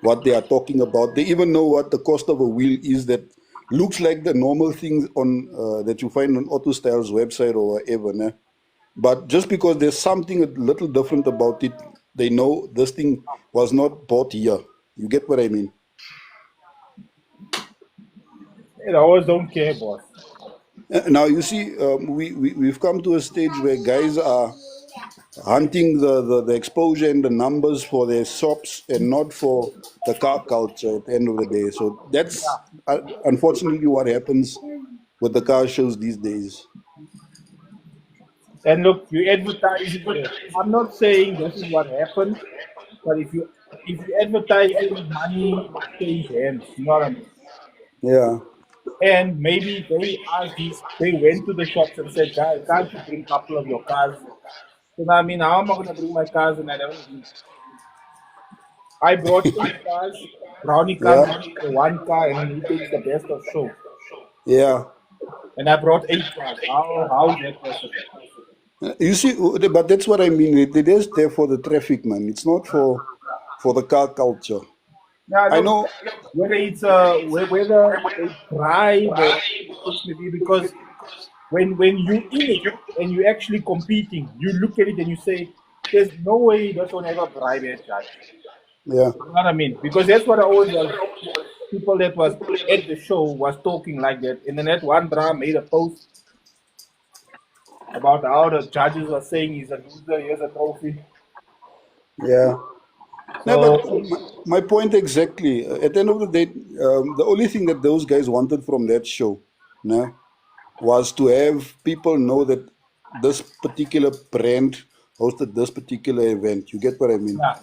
what they are talking about. They even know what the cost of a wheel is that looks like the normal things on that you find on AutoStyle's website or whatever. Né? But just because there's something a little different about it, they know this thing was not bought here. You get what I mean? They always don't care, boss. Now you see, we've come to a stage where guys are hunting the exposure and the numbers for their shops and not for the car culture at the end of the day. So that's unfortunately what happens with the car shows these days. And look, you advertise it. I'm not saying this is what happens, but if you advertise it, money change hands. You know what I mean? Yeah. And maybe they went to the shops and said, guys, can't you bring a couple of your cars? So I mean, how am I going to bring my cars and I don't bring? I brought 8 cars. Brownie can't Yeah, bring one car and then he takes the best of show. yeah. And I brought 8 cars. How is that possible? You see, but that's what I mean. It is there for the traffic, man. It's not for the car culture. Yeah, I look, know. whether it's whether a bribe or whatever the case may be, because when you in it and you actually competing, you look at it and you say, "There's no way this one ever bribe a judge." Yeah, You know what I mean? Because that's what I always was. People that was at the show was talking like that, and then that one bra made a post about how the judges were saying he's a loser, here's a trophy. yeah. No, but So my point exactly. At the end of the day, the only thing that those guys wanted from that show, no, was to have people know that this particular brand hosted this particular event. You get what I mean? yeah,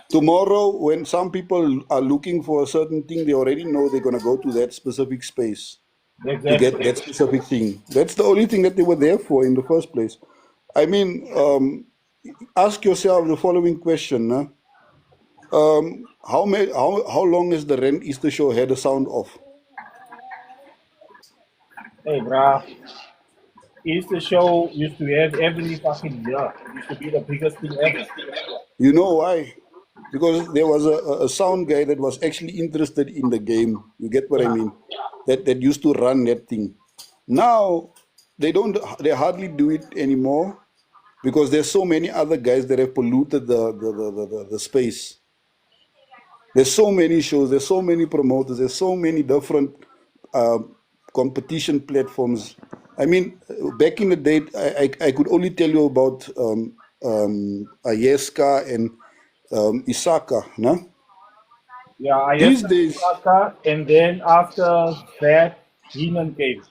Tomorrow, when some people are looking for a certain thing, they already know they're going to go to that specific space to get exactly. that specific thing. That's the only thing that they were there for in the first place. I mean, ask yourself the following question. Nah? How long has the Rent Easter show had a sound off? Hey, bruh, Easter show used to have every fucking year. It used to be the biggest thing ever. You know why? Because there was a sound guy that was actually interested in the game. You get what I Yeah, mean? That used to run that thing. Now they hardly do it anymore because there's so many other guys that have polluted the space. There's so many shows, there's so many promoters, there's so many different uh, competition platforms. I mean, back in the day, I could only tell you about Ayeska and Isaka. No? yeah. I These used days, Saka, and then after that, Heenan came.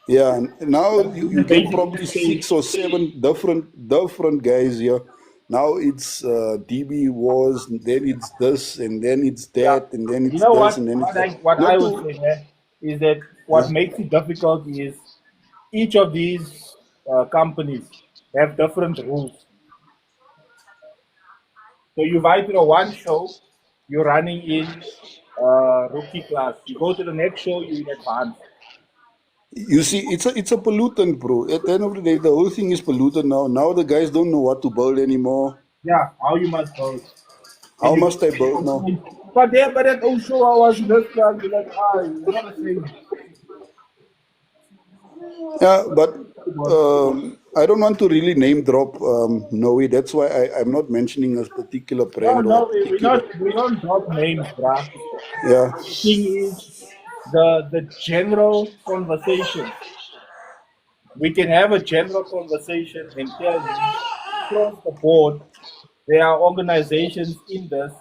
yeah, and now But you Heenan get basically probably stayed. 6 or 7 different guys here. Now it's DB Wars, and then it's this, and then it's Yeah. that, and then You it's know this, what? and then it's that. What I Not would to, say there is that what yeah. makes it difficult is each of these companies have different rules. So you buy to the one show, you're running in rookie class. You go to the next show, you're in advanced. You see, it's a pollutant, bro. At the end of the day, the whole thing is polluted now. Now the guys don't know what to build anymore. Yeah, how you must go. And How you must I get to build now? complain. But there, but that old show I was in this class, you're like, you're not the same. Yeah, but I don't want to really name drop Noe. That's why I'm not mentioning a particular No, brand or a no, particular. we don't drop names, bruh. Yeah, The thing is the general conversation. We can have a general conversation and tell you across the board there are organizations in this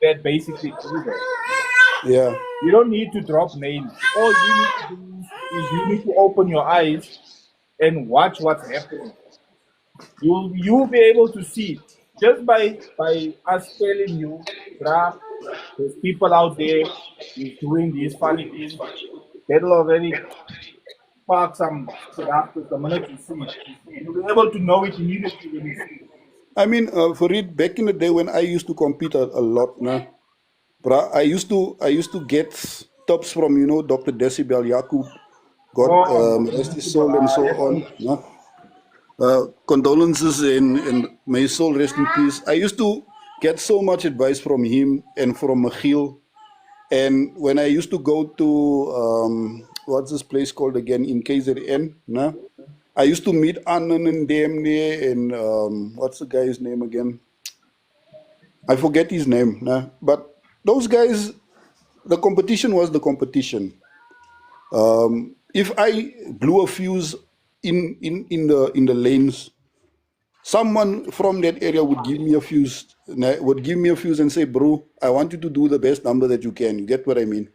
that basically do that. yeah. You don't need to drop names. All you need to do is you need to open your eyes and watch what's happening. You'll be able to see just by us telling you, bruh, there's people out there who's doing these funny things. That'll already spark some after the minute you see it. You'll be able to know it immediately when you see it. I mean, for it, back in the day when I used to compete a lot, nah, bruh, I used to get tops from Dr. Decibel Yakub, God Oh, Dr. rest his Decibel, soul and so that on. one. Nah. Condolences and may his soul rest in peace. I used to get so much advice from him and from Michiel. And when I used to go to what's this place called again in KZN, nah? I used to meet Annan and them there and what's the guy's name again? I forget his name, nah? But those guys, the competition was the competition. If I blew a fuse in the lanes, someone from that area would give me a fuse, and say, "Bro, I want you to do the best number that you can." You get what I mean?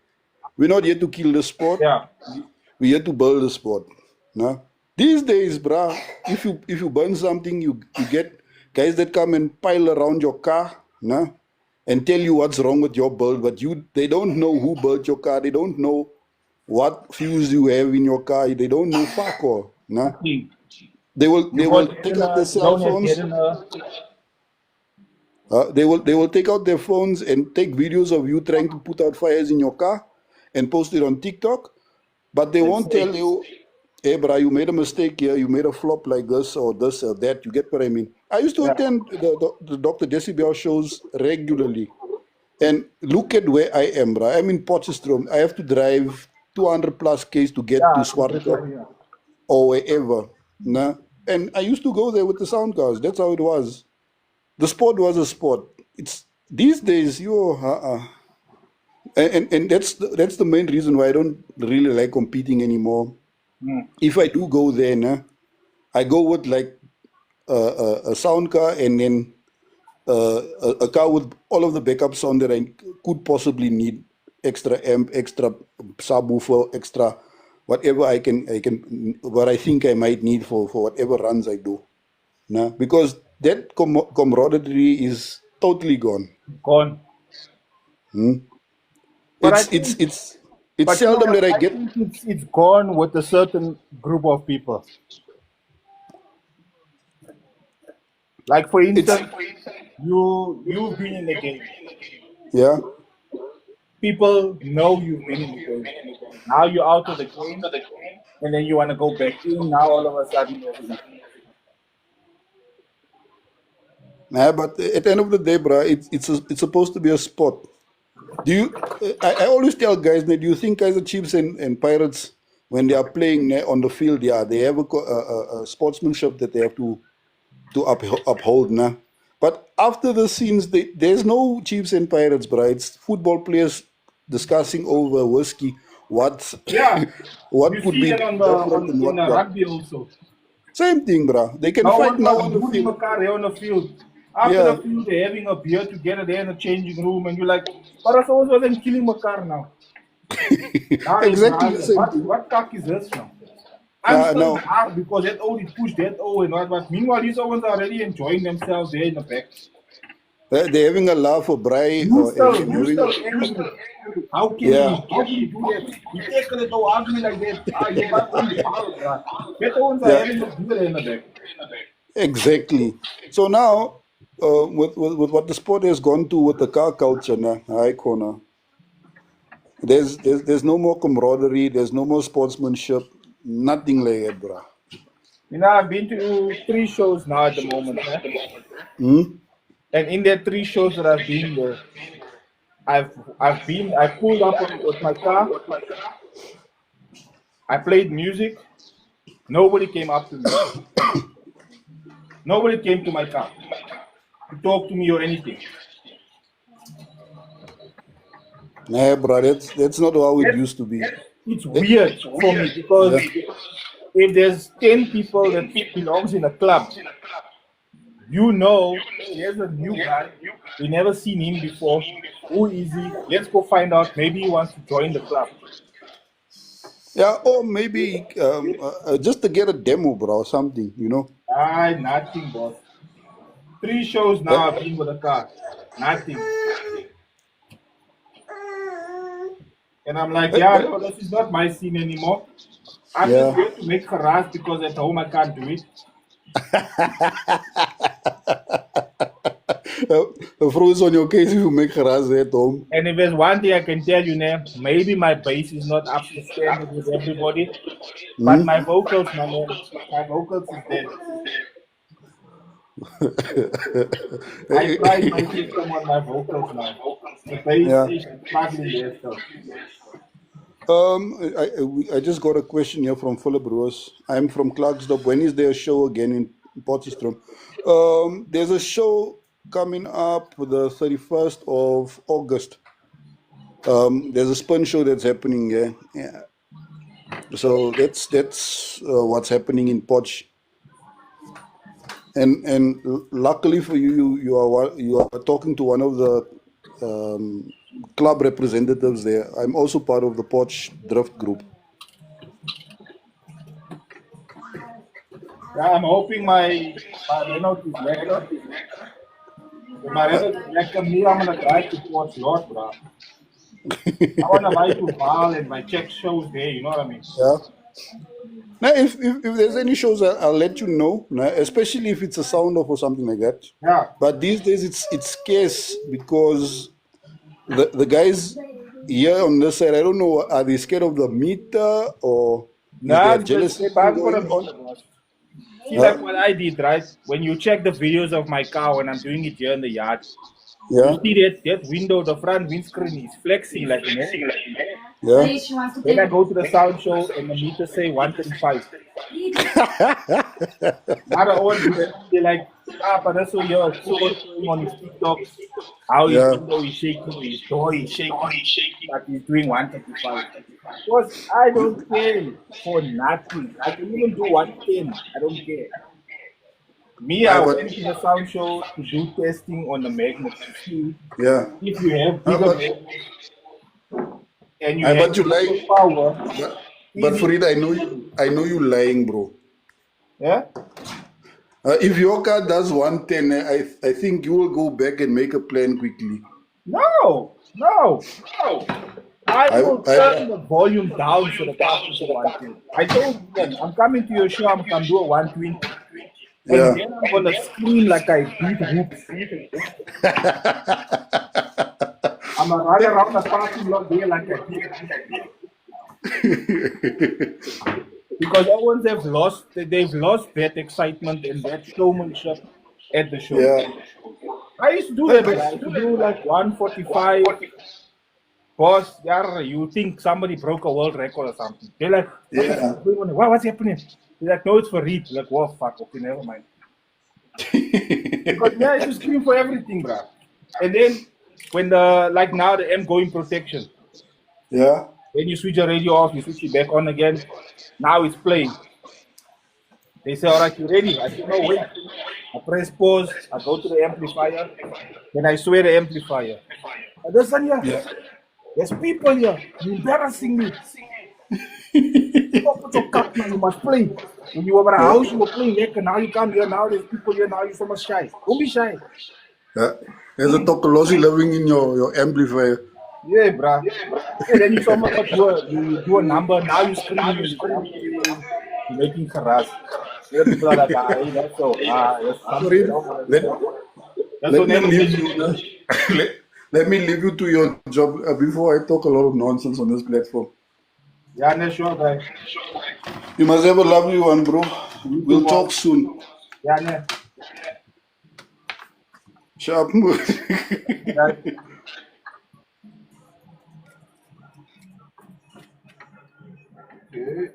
We're not here to kill the sport. Yeah, We're here to build the sport. No? These days, bruh, if you burn something, you get guys that come and pile around your car, no? And tell you what's wrong with your build, but they don't know who built your car. They don't know what fuels you have in your car. They don't know fuck all. Nah. Nothing. They will You they got will dead take in out their a, you cell don't have dead phones. in a. They will take out their phones and take videos of you trying to put out fires in your car and post it on TikTok. But they Let's won't tell say, you, hey, bro, you made a mistake here. You made a flop like this or that. You get what I mean? I used to yeah, attend the Dr. Decibel shows regularly. And look at where I am, bro. I'm in Potchefstroom. I have to drive 200 plus Ks to get to yeah, to get Swartkrop over here. or wherever. Nah? And I used to go there with the sound cars. That's how it was. The sport was a sport. It's these days, and that's the main reason why I don't really like competing anymore. Mm. If I do go there, nah, I go with like a sound car and then a car with all of the backup sound that I could possibly need, extra amp, extra subwoofer, extra whatever what I think I might need for whatever runs I do. Nah? Because that camaraderie is totally gone. Gone. Hmm? But I It's think, it's it's but you know seldom what? that I I get. think it's gone with a certain group of people. Like for It's instance, you've been in the game. yeah. People know you've been in the game. Now you're out of the game, and then you want to go back in. Now all of a sudden there's an issue. Nah, but at the end of the day, bro, it's supposed to be a sport. Do you? I always tell guys that, do you think Kaiser Chiefs and Pirates, when they are playing on the field, yeah, they have a sportsmanship that they have to uphold, nah. But after the scenes, there's no Chiefs and Pirates, bro. It's football players discussing over whiskey what Yeah, you what could see be that on the different on and in what the what. rugby also. Same thing, bro. They can No fight one now was on the booting field. a car there on the field. After the Yeah, field, they're having a beer together there in the changing room, and you're like, but I always wasn't killing my car now. Now they exactly the brawling. same What thing. what cock is this now? I'm still Now, hard because that only pushed that O and what. But meanwhile, these ones are already enjoying themselves there in the back. they're having a laugh for Bry and You having still angry. yeah, How can you do that? You take it to argue like that. Ah, you got one foul, bruh. That ones are yeah, having a beer in the back. exactly. So now, with what the sport has gone to with the car culture, now, I corner. There's no more camaraderie. There's no more sportsmanship. Nothing like that, bro. You know, I've been to 3 shows now at the moment, eh? Hmm? And in the 3 shows that I've been there, I pulled up with my car, I played music, nobody came up to me. Nobody came to my car to talk to me or anything. Nah, bro. That's not how it That used to be. it's Eh, weird for me yeah. because if there's 10 people that belongs in a club, you know, hey, there's a new guy. We never seen him before. Who is he? Let's go find out. Maybe he wants to join the club. Yeah, or maybe just to get a demo, bro, or something, you know. Ah, nothing, boss. 3 shows Eh, now I've been with a car. Nothing. And I'm like, eh, yeah, eh, no, this is not my scene anymore. I'm just yeah. here to make harass because at home I can't do it. Throw on your case if you make harass at home. And if there's one thing I can tell you now, maybe my bass is not up to standard with everybody, but Hmm? my vocals, my man, my vocals is dead. I tried my system on my vocals now. The bass Yeah. is struggling there still. I just got a question here from Philip Rose. I'm from Clarksdorp. When is there a show again in Potchefstroom? There's a show coming up the 31st of August. There's a spin show that's happening here. Yeah. So that's what's happening in Potch. And luckily for you, you are talking to one of the club representatives there. I'm also part of the Potch Drift group. Yeah, I'm hoping my Renault is lekker. If my Uh, Renault is lekker, me, I'm gonna drive to Port Lord, bro. I want to buy to Val and my check shows there. You know what I mean? Yeah. Now, if there's any shows, I'll let you know. Nah, especially if it's a sound off or something like that. Yeah. But these days, it's scarce because the guys here on this side, I don't know, are they scared of the meter or is Nah, there they jealousy bang for a going on? meter, boss. See, Huh? like what I did, right? When you check the videos of my car when I'm doing it here in the yard, you Yeah, see that window, the front windscreen is flexing like mad. yeah. Hey, she wants to Then play I with go to the sound show and the meter say 135. Now the old they're like, but that's so you're people showing on his TikToks how his Yeah. window is shaking, his door is shaking, but he's doing 135. Because I don't care for nothing. I can even do 110. I don't care. Me, I I but went to the sound show to do testing on the magnets to see yeah. if you have Uh, bigger but magnets and you I have but you lots lie. of power, But easy. Farid, I know you lying, bro. Yeah? If your car does 110, I think you will go back and make a plan quickly. No, no. I I will turn the volume down so the car can do 120. I told them, I'm coming to your show, I'm going to do a 120. And yeah. then I'm going to scream like I beat hoops. I'm going to run around the parking lot there like I beat hoops. Because everyone's they've lost that excitement and that showmanship at the shows. Yeah. I used to do Hey, that, but but I used to do like 145. Boss, yeah, you think somebody broke a world record or something. They're like, what the fuck yeah. is going on? What's happening? They're like, no, it's for Reed. Like, whoa, fuck, okay, never mind. Because yeah, I used to scream for everything, bruh. And then when like now the M going protection, Yeah. when you switch the radio off, you switch it back on again. Now it's playing. They say, all right, you ready? I say, no, wait. I press pause. I go to the amplifier. Then I swear the amplifier. Listen here. Yeah. There's people here. You're embarrassing me. Stop with your cup now. You must play. When you were at a Yeah. house, you were playing lekker. Now you come here. Now there's people here. Now you're so much shy. Don't be shy. Yeah. There's a Tokolosi living in your amplifier. Yeah, bruh. And then you so much you do a number. Now you're screaming and you're jumping. You're making harass. Yeah, people are like, hey, that's so. There's something Farid, wrong with let, it. That's let what me never leave mentioned. you. Let me leave you to your job before I talk a lot of nonsense on this platform. Yeah, no, sure, guy. You must have a lovely one, bro. You too, We'll boss. talk soon. Yeah, no. Sharp. Yeah. Okay.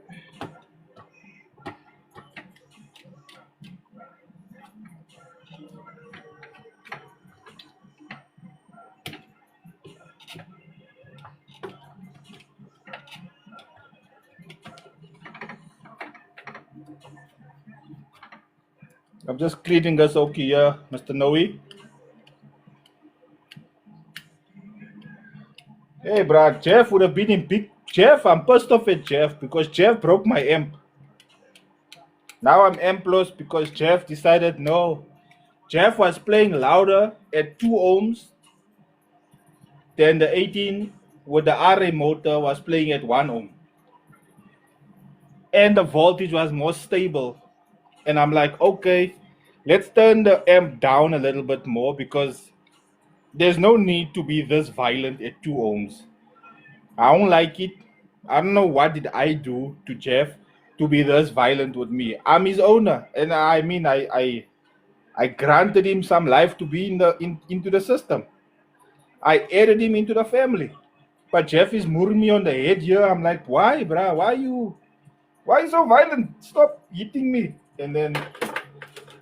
I'm just greeting us okay here, Mr. Noe. Hey, bro, Jeff would have been in big. Jeff, I'm pissed off at Jeff because Jeff broke my amp. Now I'm M plus because Jeff decided no. Jeff was playing louder at 2 ohms than the 18 with the RA motor was playing at 1 ohm. And the voltage was more stable. And I'm like, okay, let's turn the amp down a little bit more because there's no need to be this violent at 2 ohms. I don't like it. I don't know what did I do to Jeff to be this violent with me. I'm his owner, and I mean, I granted him some life to be into the system. I added him into the family. But Jeff is mooring me on the head here. I'm like, why, bruh? Why you so violent? Stop hitting me. And then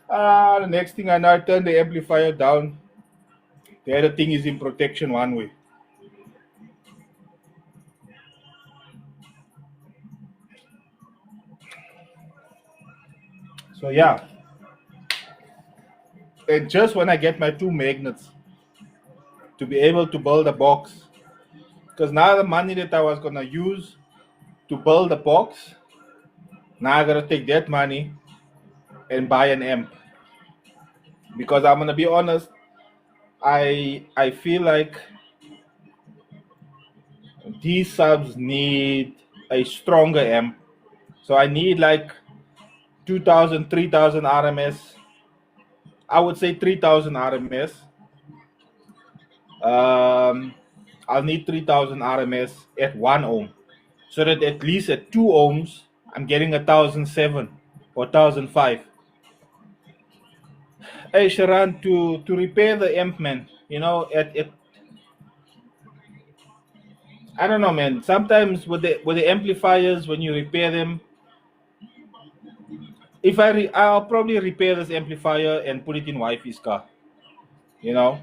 the next thing I know, I turn the amplifier down. The other thing is in protection one way. So yeah. And just when I get my 2 magnets to be able to build a box, because now the money that I was gonna use to build the box, now I gotta take that money and buy an amp. Because I'm gonna be honest, I feel like These subs need a stronger amp. So I need like 2000, 3000 RMS. I would say 3000 RMS. Um, I'll need 3000 RMS at 1 ohm. So that at least at 2 ohms, I'm getting 1007 or 1005. Hey Sharan, to repair the amp, man, at I don't know, man. Sometimes with the amplifiers, when you repair them, if I'll probably repair this amplifier and put it in wifey's car, you know.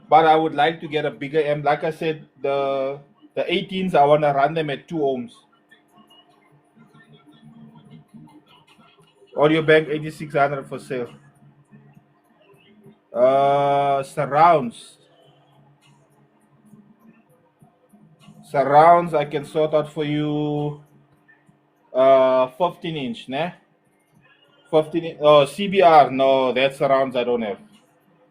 But I would like to get a bigger amp. Like I said, the 18s, I wanna run them at 2 ohms. Audio bank 8600 for sale. Surrounds. Surrounds I can sort out for you 15 inch, né? 15 oh CBR, no, that surrounds I don't have.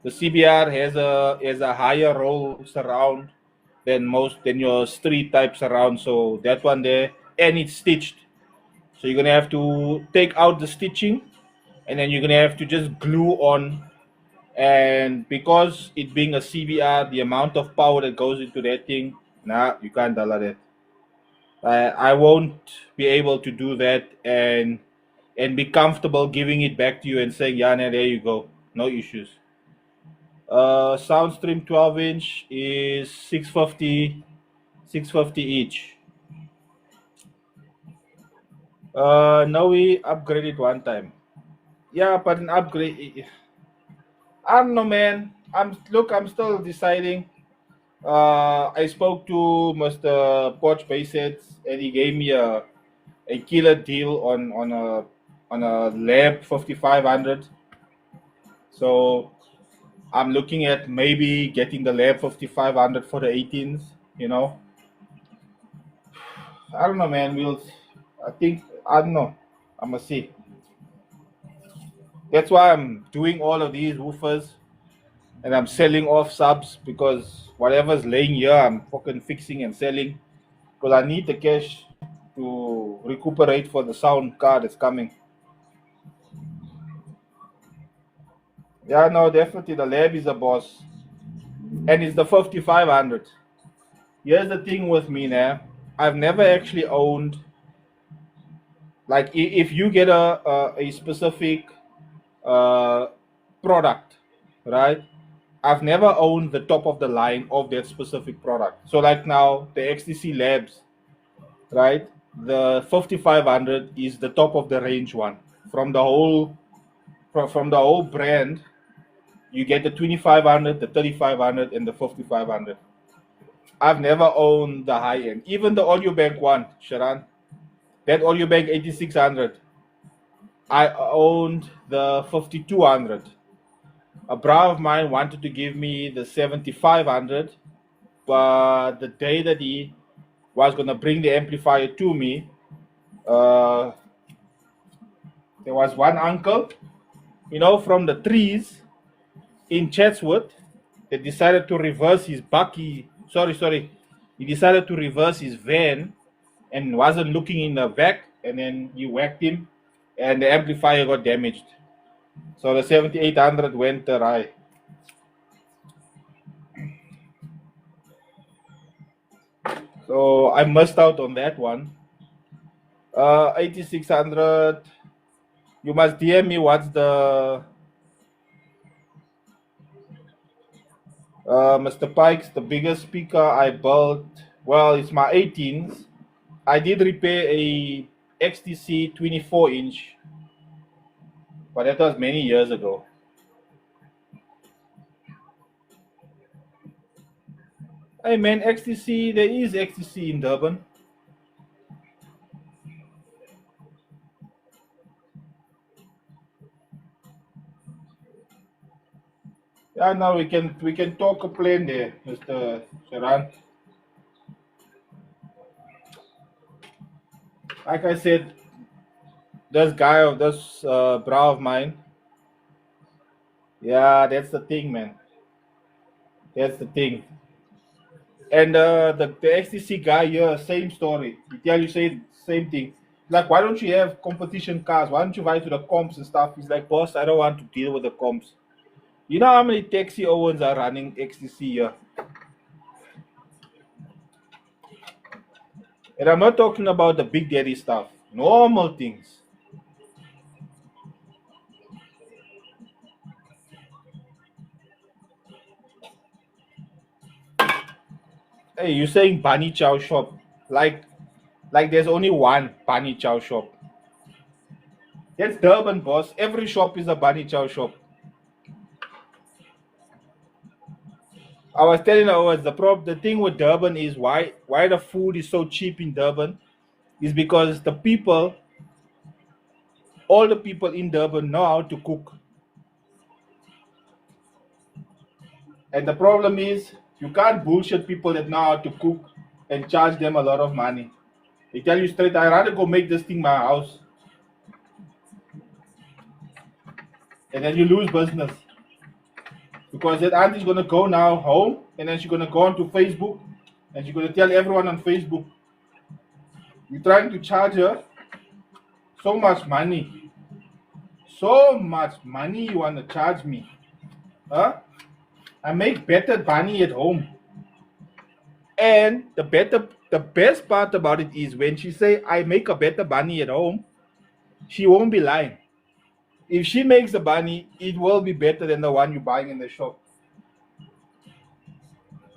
The CBR has a higher roll surround than your street type surround, so that one there, and it's stitched. So you're gonna have to take out the stitching, and then you're gonna have to just glue on. And because it being a CBR, the amount of power that goes into that thing, nah, you can't dollar that. I won't be able to do that and be comfortable giving it back to you and saying, yeah, nah, there you go, no issues. Soundstream 12 inch is 650 each. No, we upgraded one time. Yeah, but an upgrade, I don't know, man. I'm still deciding. I spoke to Mr. Poch Baysets, and he gave me a killer deal on a Lab 5500. So I'm looking at maybe getting the Lab 5500 for the 18s. You know, I don't know, man. I think I don't know. I'm gonna see. That's why I'm doing all of these woofers and I'm selling off subs because whatever's laying here, I'm fucking fixing and selling because I need the cash to recuperate for the sound card that's coming. Yeah, no, definitely the Lab is a boss, and it's the 5500. Here's the thing with me now. I've never actually owned, like, if you get a specific uh, product, right? I've never owned the top of the line of that specific product. So, like now, the XTC Labs, right? The 5500 is the top of the range one from the whole brand. You get the 2500, the 3500, and the 5500. I've never owned the high end, even the Audio Bank one, Sharan. That Audio Bank 8600. I owned the 5200. A bra of mine wanted to give me the 7500, but the day that he was gonna bring the amplifier to me, uh, there was one uncle, from the trees in Chatsworth that decided to reverse his bucky. Sorry. He decided to reverse his van and wasn't looking in the back, and then he whacked him, and the amplifier got damaged. So the 7800 went awry. So I missed out on that one. 8600. You must DM me what's the Mr. Pikes, the biggest speaker I built. Well, it's my 18s. I did repair a XTC 24 inch, but that was many years ago. Hey man, XTC, there is XTC in Durban. Yeah, now we can talk a plane there, Mr. Sharan. Like I said, this bra of mine. Yeah, that's the thing, man. That's the thing. And the XTC guy here, same story. He tell you same thing. Like, why don't you have competition cars? Why don't you ride to the comps and stuff? He's like, boss, I don't want to deal with the comps. You know how many taxi owns are running XTC here? And I'm not talking about the big daddy stuff. Normal things. Hey, you're saying Bunny Chow shop. Like there's only one Bunny Chow shop. That's Durban, boss. Every shop is a Bunny Chow shop. I was telling her, was the thing with Durban is why the food is so cheap in Durban is because all the people in Durban know how to cook. And the problem is you can't bullshit people that know how to cook and charge them a lot of money. They tell you straight, I rather go make this thing my house. And then you lose business. Because that auntie's gonna go now home and then she's gonna go onto Facebook and she's gonna tell everyone on Facebook, you're trying to charge her so much money. So much money you wanna charge me. Huh? I make better money at home. And the best part about it is when she say I make a better bunny at home, she won't be lying. If she makes the bunny, it will be better than the one you're buying in the shop.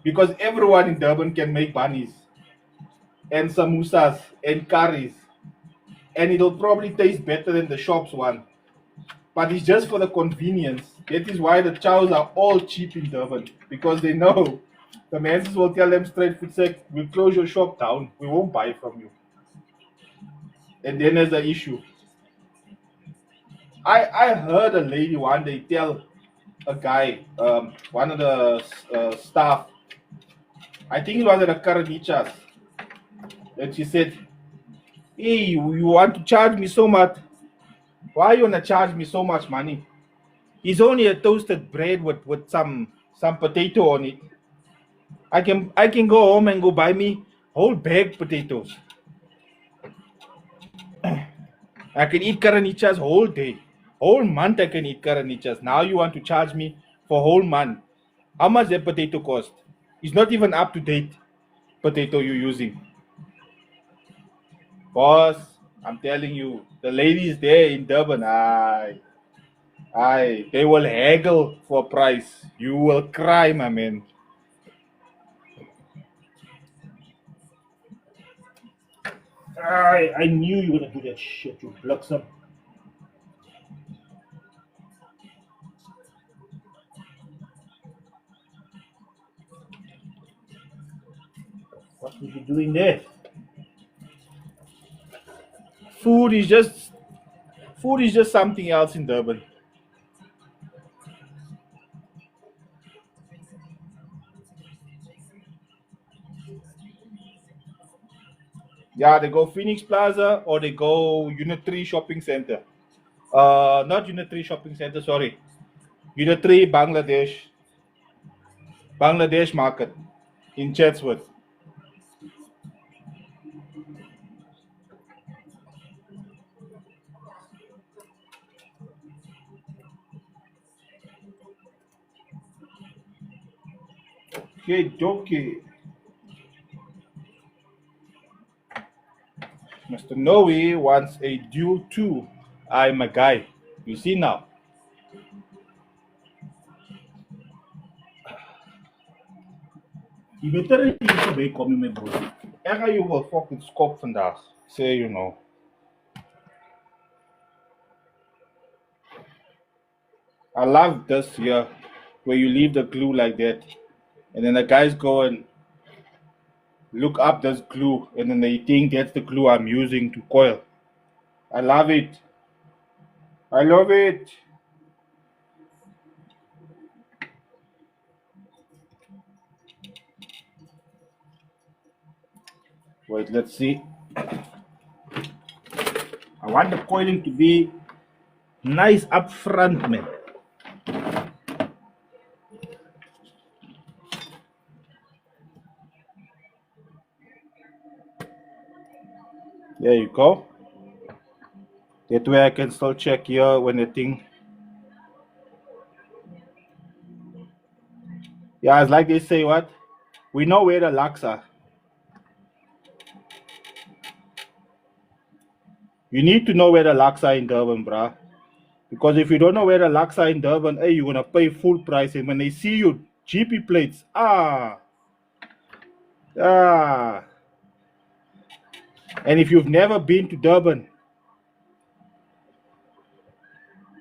Because everyone in Durban can make bunnies and samosas and curries. And it'll probably taste better than the shop's one. But it's just for the convenience. That is why the chows are all cheap in Durban. Because they know the managers will tell them straight, we'll close your shop down. We won't buy from you. And then there's the issue. I heard a lady one day tell a guy, one of the staff, I think it was at a Karanichas, and she said, hey, you want to charge me so much? Why you want to charge me so much money? It's only a toasted bread with some potato on it. I can go home and go buy me whole bag potatoes. I can eat Karanichas whole day. Whole month I can eat Karanichas. Now you want to charge me for whole month. How much that potato cost? It's not even up to date potato you're using. Boss, I'm telling you, the ladies there in Durban, they will haggle for price. You will cry, my man. I knew you were gonna do that shit, you some. What was you doing there? Food is just food is just something else in Durban. Yeah, they go Phoenix Plaza or they go Unit 3 Shopping Center. Not Unit 3 Shopping Center, sorry. Unit 3 Bangladesh Market in Chatsworth. Okay, okay. Mr. Noe wants a duel too. I'm a guy. You see now. Je weet er niet voorbij komen met bro. Er ga je wel fucking skop vandaag. Say you know. I love this here where you leave the glue like that. And then the guys go and look up this glue and then they think that's the glue I'm using to coil. I love it. I love it. Wait, let's see. I want the coiling to be nice up front, man. There you go. That way I can still check here when the thing. Yeah, it's like they say what? We know where the locks are. You need to know where the locks are in Durban, bruh. Because if you don't know where the locks are in Durban, hey, you're gonna pay full price. And when they see you GP plates, ah. And if you've never been to Durban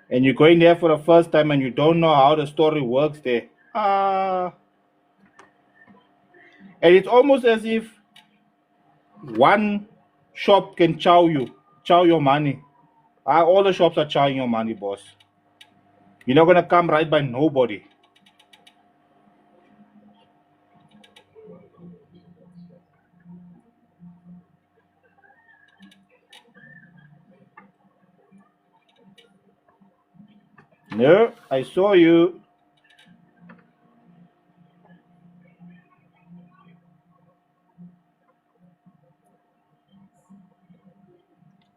and you're going there for the first time and you don't know how the story works there, and it's almost as if one shop can chow your money. All the shops are chowing your money, boss. You're not gonna come right by nobody. No, I saw you.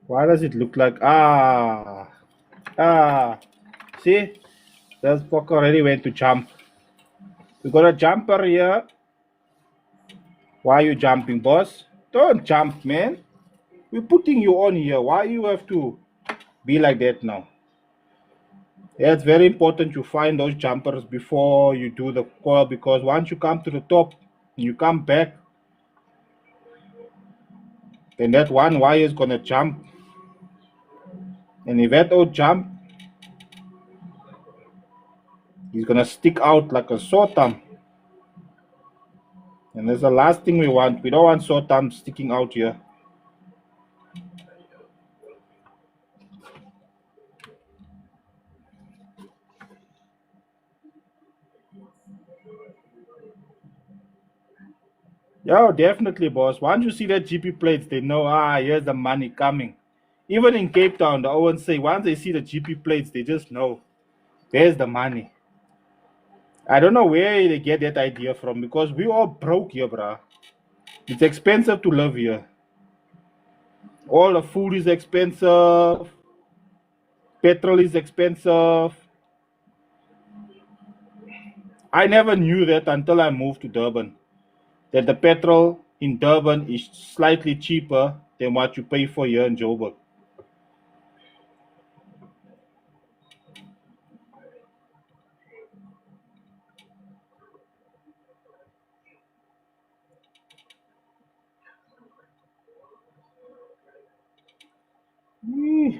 Why does it look like see? This fucker already went to jump. We got a jumper here. Why are you jumping, boss? Don't jump, man. We're putting you on here. Why you have to be like that now? Yeah, it's very important you find those jumpers before you do the coil, because once you come to the top, you come back, then that one wire is gonna jump. And if that old jump, he's gonna stick out like a sore thumb. And that's the last thing we want. We don't want sore thumb sticking out here. Yeah, definitely, boss. Once you see that GP plates, they know, here's the money coming. Even in Cape Town, the Owens say, once they see the GP plates, they just know there's the money. I don't know where they get that idea from, because we all broke here, bruh. It's expensive to live here. All the food is expensive, petrol is expensive. I never knew that until I moved to Durban, that the petrol in Durban is slightly cheaper than what you pay for here in Joburg. Eh.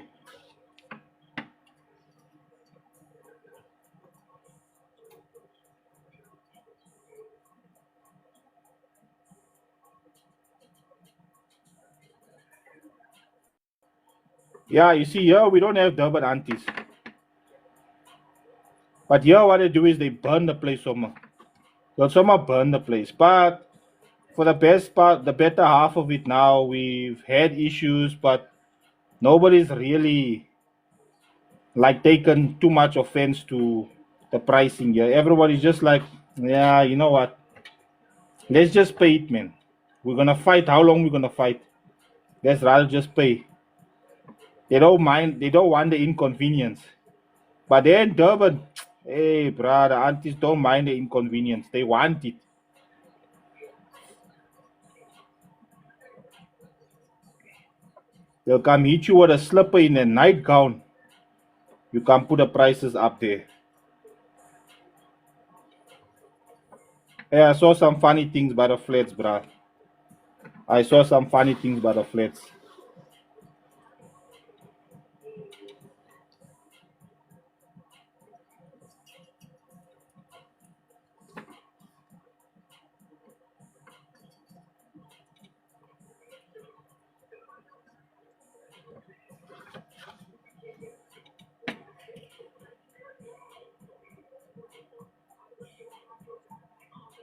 Yeah, you see, here we don't have Durban aunties. But here, what they do is they burn the place somewhere. Well, somehow burn the place. But for the best part, the better half of it now, we've had issues, but nobody's really like taken too much offense to the pricing here. Everybody's just like, yeah, you know what? Let's just pay it, man. We're gonna fight. How long we're gonna fight? Let's rather just pay. They don't mind. They don't want the inconvenience. But they're in Durban. Hey, brother, aunties don't mind the inconvenience. They want it. They'll come hit you with a slipper in a nightgown. You can put the prices up there. Hey, I saw some funny things by the flats, bruh. I saw some funny things by the flats.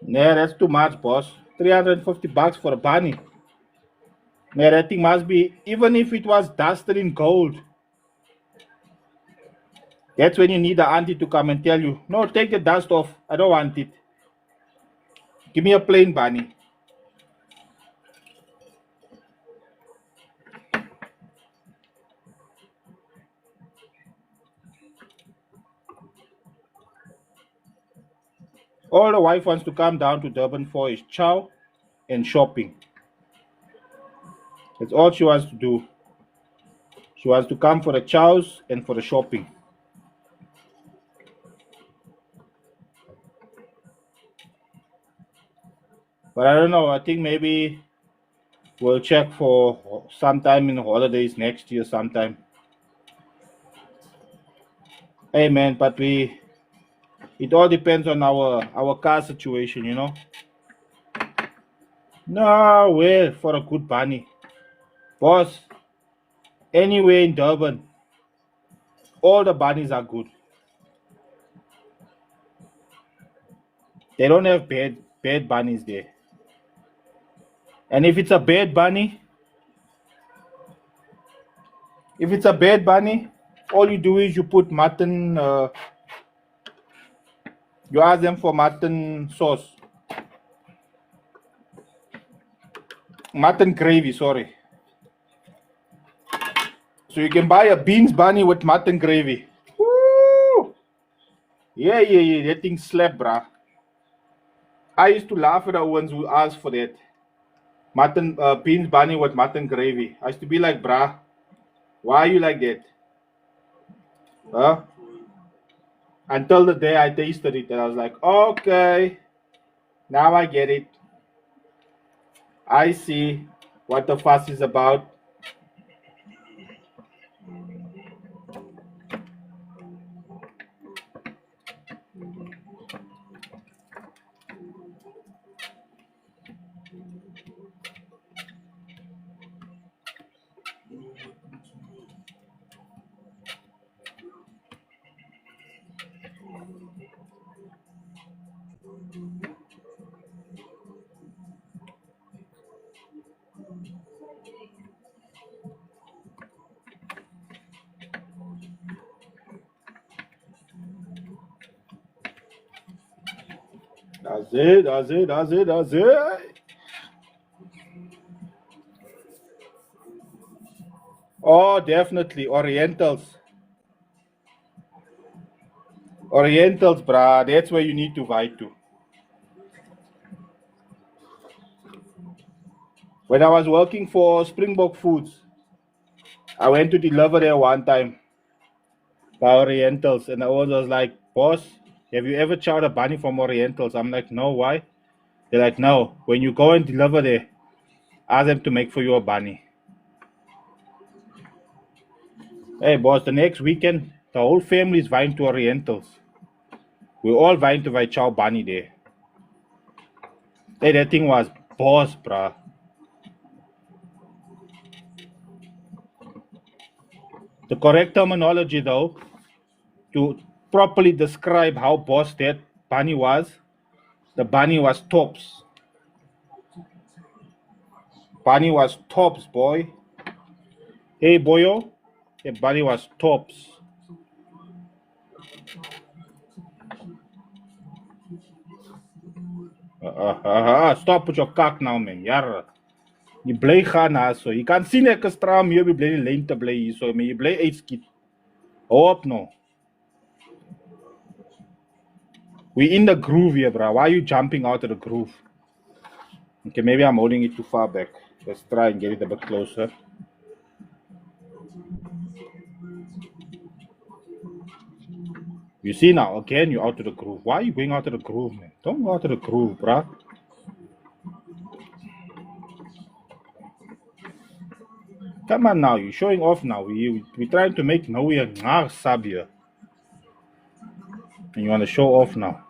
Yeah, that's too much, boss. 350 bucks for a bunny. Yeah, that thing must be, even if it was dusted in gold. That's when you need the auntie to come and tell you, no, take the dust off. I don't want it. Give me a plain bunny. All the wife wants to come down to Durban for is chow and shopping. That's all she wants to do. She wants to come for the chows and for the shopping. But I don't know. I think maybe we'll check for sometime in the holidays next year sometime. Hey man, but it all depends on our car situation, you know. No, well, for a good bunny. Boss, anywhere in Durban, all the bunnies are good. They don't have bad bunnies there. And if it's a bad bunny, all you do is you put mutton. You ask them for mutton sauce, mutton gravy. Sorry. So you can buy a beans bunny with mutton gravy. Woo! Yeah. That thing slap, bruh. I used to laugh at the ones who asked for that mutton beans bunny with mutton gravy. I used to be like, bruh, why are you like that? Huh? Until the day I tasted it, and I was like, okay, now I get it. I see what the fuss is about. That's it. Oh, definitely. Orientals. Orientals, bruh. That's where you need to fight to. When I was working for Springbok Foods, I went to deliver there one time by Orientals, and the owner was like, boss, have you ever chowed a bunny from Orientals? I'm like, no, why? They're like, no, when you go and deliver there, ask them to make for you a bunny. Hey, boss, the next weekend, the whole family is vying to Orientals. We're all vying to buy chow bunny there. Hey, that thing was boss, bruh. The correct terminology, though, to properly describe how boss that bunny was, the bunny was tops. Bunny was tops, boy. Hey, boyo, the bunny was tops. Stop with your cock now, man. Yarra. Je bly gaan na so. Jy kan sien ek is traam hier, jy bly die lente bly hier so, maar jy bly uitskiet. Hou op nou. We in the groove here, bro. Why are you jumping out of the groove? Okay, maybe I'm holding it too far back. Let's try and get it a bit closer. You see now, again, you're out of the groove. Why are you going out of the groove, man? Don't go out of the groove, bruh. Come on now, you're showing off now. We're trying to make Noe a sub here. And you want to show off now.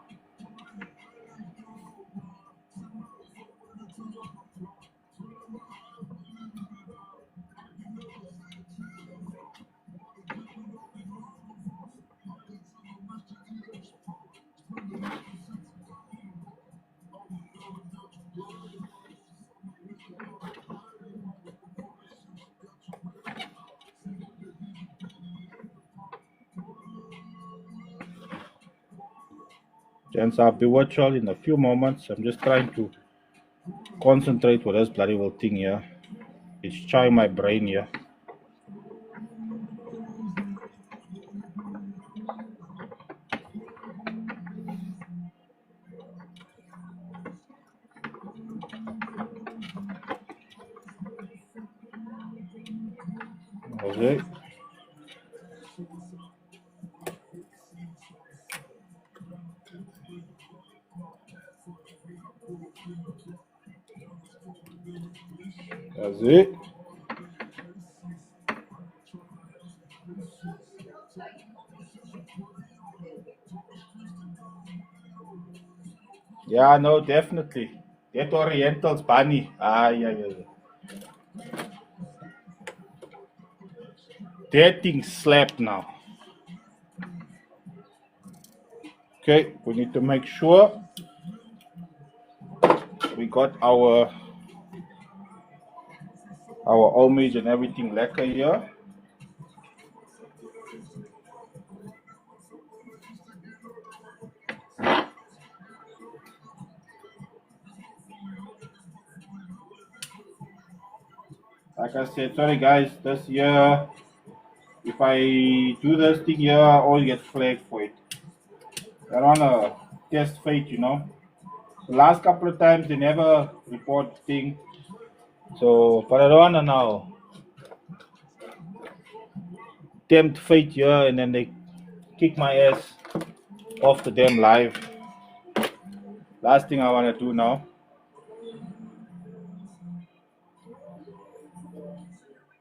Gents, I'll be virtual in a few moments. I'm just trying to concentrate with this bloody little thing here. It's trying my brain here. That's it. That's it. Yeah, no, definitely. That Oriental's bunny. Ah, yeah, yeah, yeah. That thing slapped now. Okay, we need to make sure we got our homage and everything lacquer here. Like I said, sorry guys, this year, if I do this thing here, I always get flagged for it. I don't wanna test fate, you know. The last couple of times they never report thing. So, but I don't wanna now tempt fate here and then they kick my ass off the damn live. Last thing I wanna do now.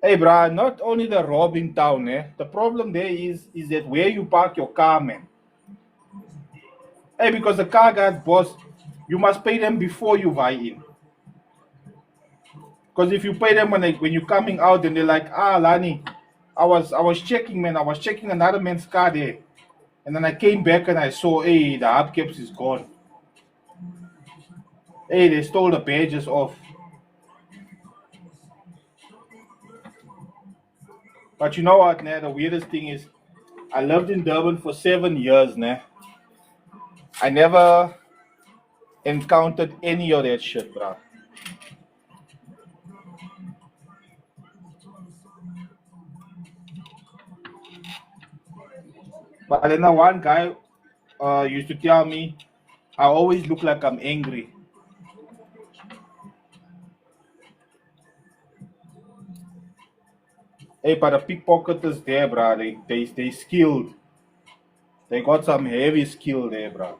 Hey, bruh, not only the rob in town, eh? The problem there is that where you park your car, man. Hey, because the car guys, boss, you must pay them before you buy in. Because if you pay them when you're coming out and they're like, ah, Lani, I was checking, man. I was checking another man's car there, and then I came back and I saw, hey, the hubcaps is gone. Hey, they stole the badges off. But you know what, nah? The weirdest thing is, I lived in Durban for 7 years, nah. I never encountered any of that shit, bruh. But then one guy used to tell me I always look like I'm angry. Hey, but the pickpocketers there, bruh, they skilled. They got some heavy skill there, bruh.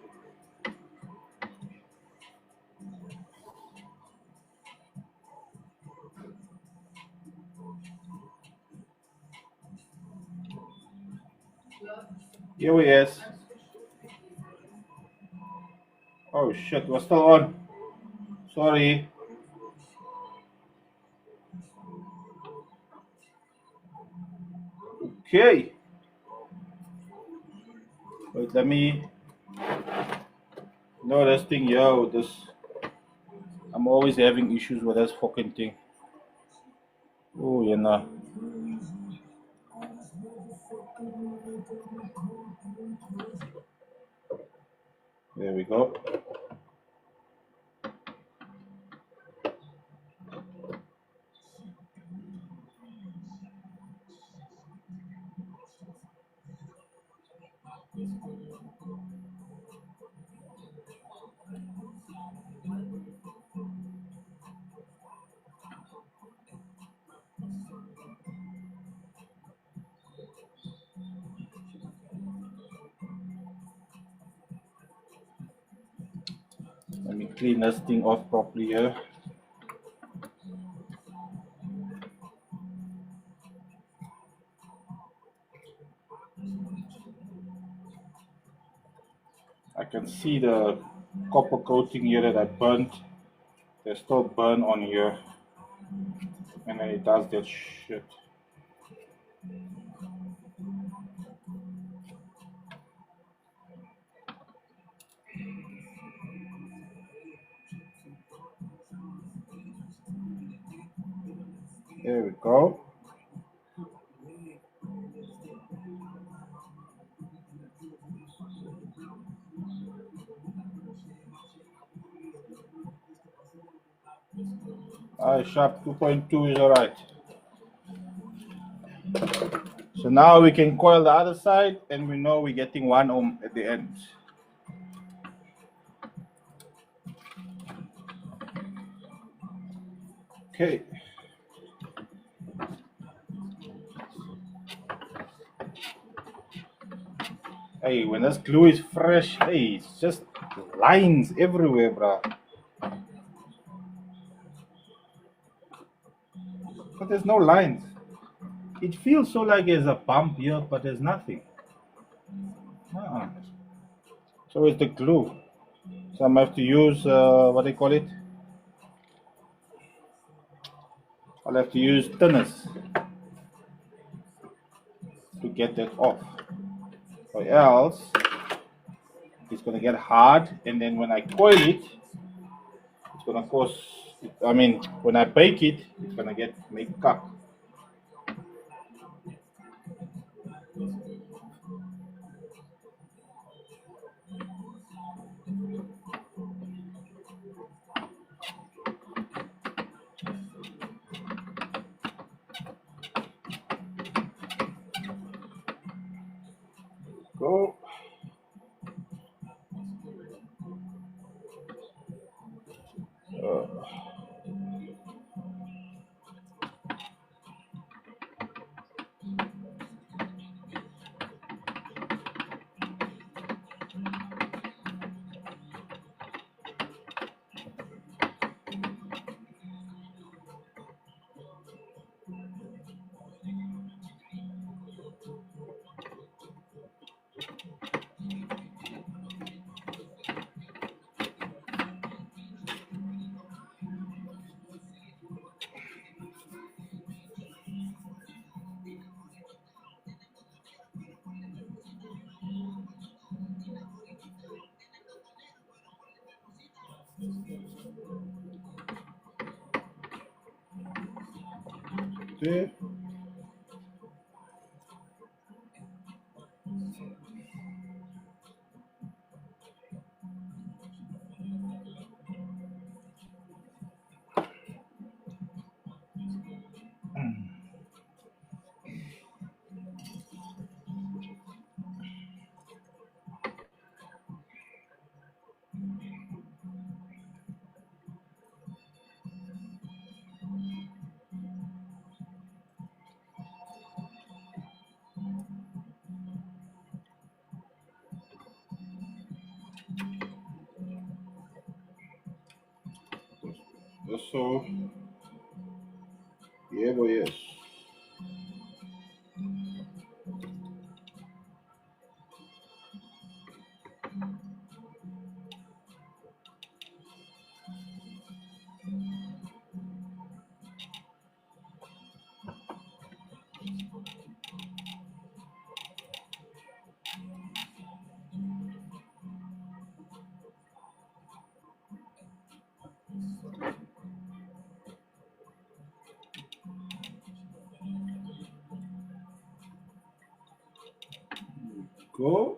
Here we is. Oh shit, we're still on. Sorry. Okay. Wait, let me know this thing, yo. This I'm always having issues with this fucking thing. Oh, you know. There we go. Let me clean this thing off properly here. I can see the copper coating here that I burnt. There's still burn on here. And then it does that shit. There we go. Sharp 2.2 is alright. So now we can coil the other side and we know we're getting 1 ohm at the end. Okay. Hey, when this glue is fresh, hey, it's just lines everywhere, bruh. But there's no lines. It feels so like there's a bump here, but there's nothing. Uh-uh. So it's the glue. So I might have to use what they call it. I'll have to use thinners to get that off, or else it's gonna get hard. And then when I coil it, it's gonna cause. I mean, when I bake it, it's gonna make cup. Go. Uh, there. So, yeah, boy, yes. Go.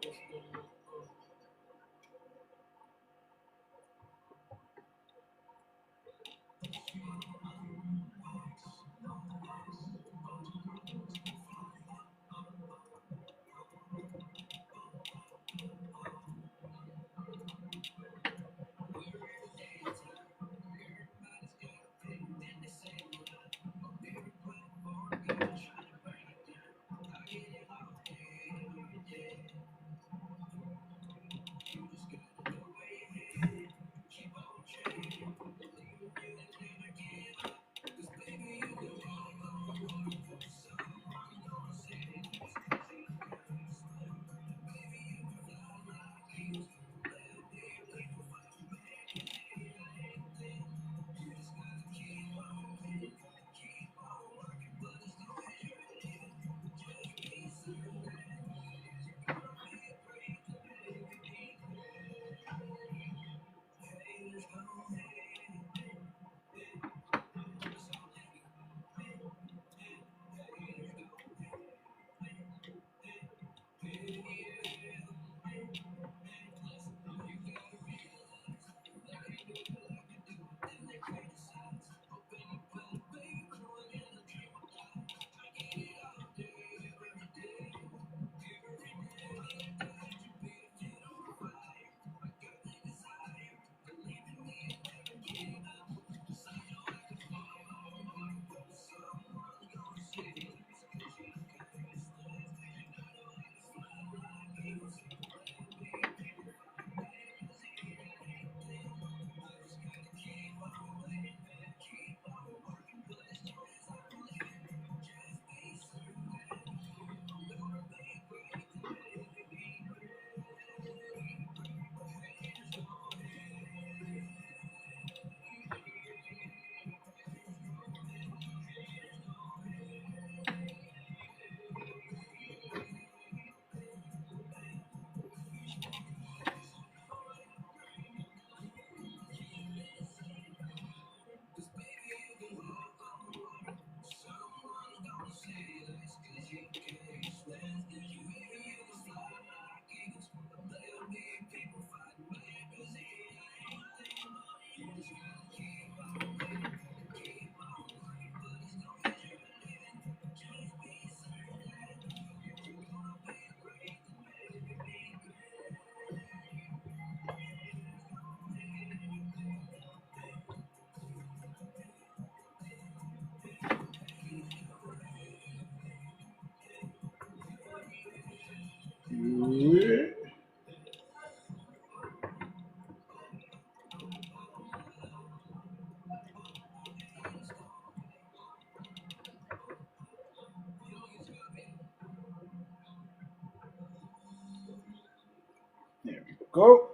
go.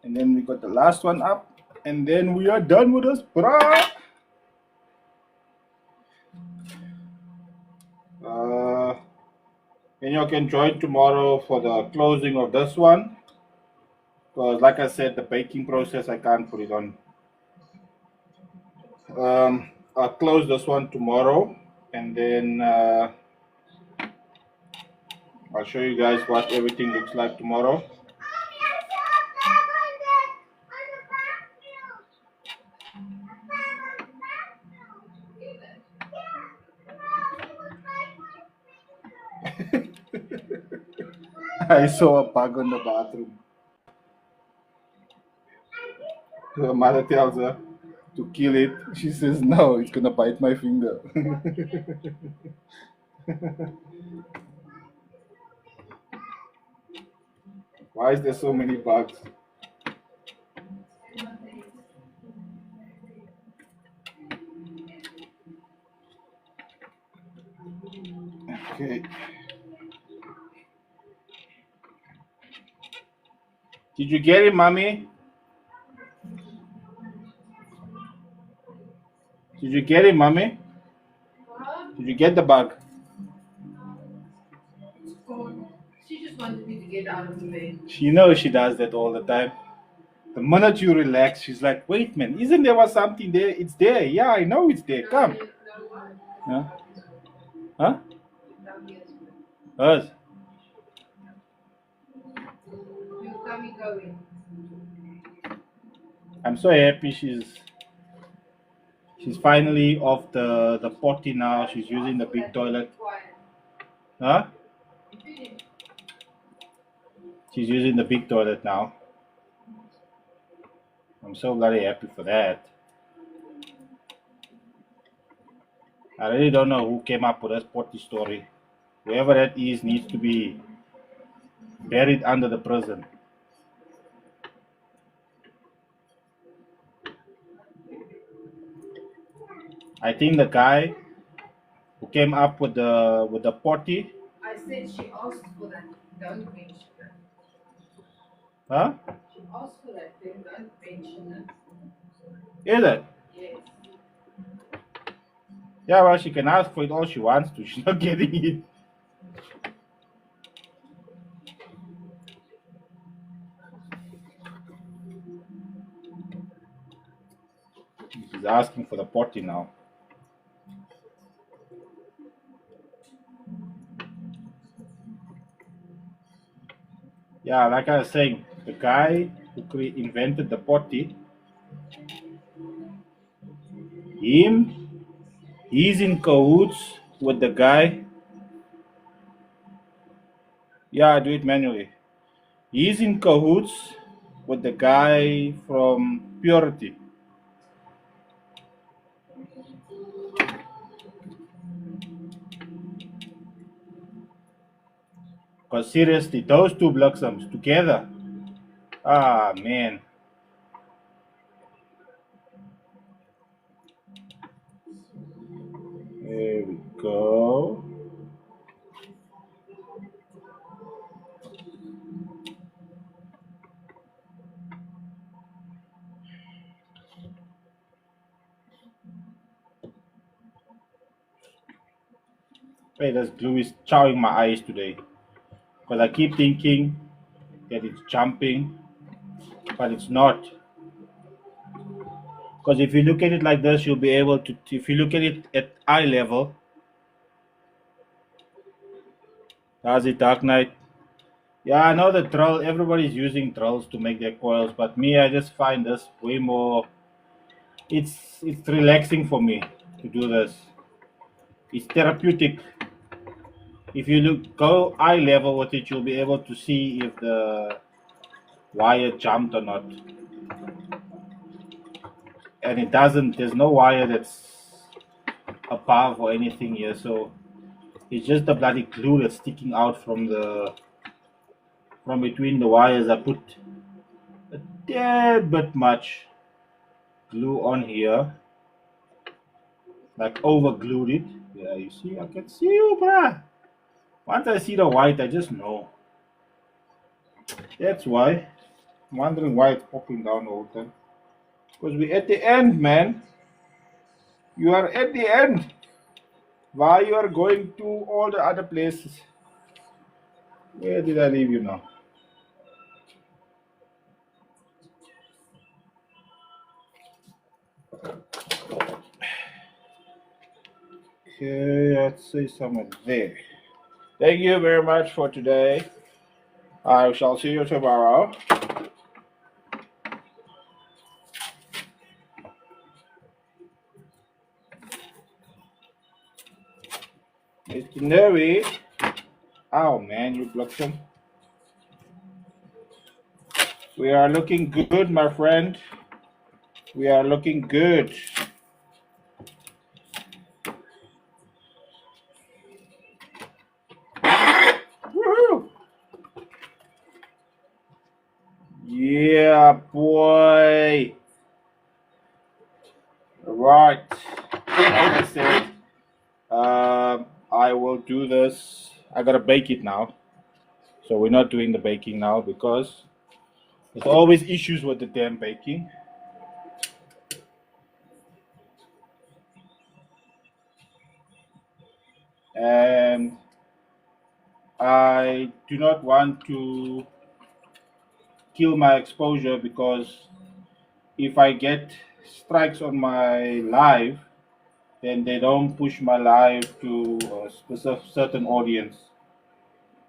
And then we got the last one up. And then we are done with this, brah. And you can join tomorrow for the closing of this one. Because like I said, the baking process, I can't put it on. I'll close this one tomorrow. And then I'll show you guys what everything looks like tomorrow. I saw a bug in the bathroom. Her mother tells her to kill it. She says, no, it's gonna bite my finger. Why is there so many bugs? Okay. Did you get it, mommy? Did you get it, mommy? Did you get the bug? She just wanted me to get out of the way. She knows she does that all the time. The minute you relax, she's like, wait, man, isn't there was something there? It's there. Yeah, I know it's there. Come. Huh? Huh? Us. You coming going. I'm so happy she's finally off the potty now. She's using the big toilet. Huh? She's using the big toilet now. I'm so bloody happy for that. I really don't know who came up with this potty story. Whoever that is needs to be buried under the prison. I think the guy who came up with the potty. I said she asked for that. Don't mention it. Huh? She asked for that. Then don't mention it. Is it? Yes. Yeah, well, she can ask for it all she wants to. She's not getting it. She's asking for the potty now. Yeah, like I was saying, the guy who invented the potty, he's in cahoots with the guy. Yeah, I do it manually. He's in cahoots with the guy from Purity. Because seriously, those two blossoms together. Ah, man. There we go. Hey, this glue is chowing my eyes today. Because I keep thinking that it's jumping, but it's not. Because if you look at it like this, you'll be able to, if you look at it at eye level, how's it, Dark Knight? Yeah, I know the drill, everybody's using drills to make their coils, but me, I just find this way more, it's relaxing for me to do this. It's therapeutic. If you go eye level with it, you'll be able to see if the wire jumped or not. And it doesn't, there's no wire that's above or anything here, so it's just the bloody glue that's sticking out from between the wires. I put a tad bit much glue on here, like over glued it. Yeah, you see, I can see you, bruh. Once I see the white, I just know. That's why. I'm wondering why it's popping down all the time. Because we're at the end, man. You are at the end. Why you are going to all the other places? Where did I leave you now? Okay, let's say somewhere there. Thank you very much for today. I shall see you tomorrow. Mr. Nervy. Oh man, you blocked him. We are looking good, my friend. We are looking good. Woohoo! Yeah, boy. Right. Like I said, I will do this. I gotta bake it now. So we're not doing the baking now because there's always issues with the damn baking. And I do not want to kill my exposure because if I get strikes on my live, then they don't push my live to a specific certain audience.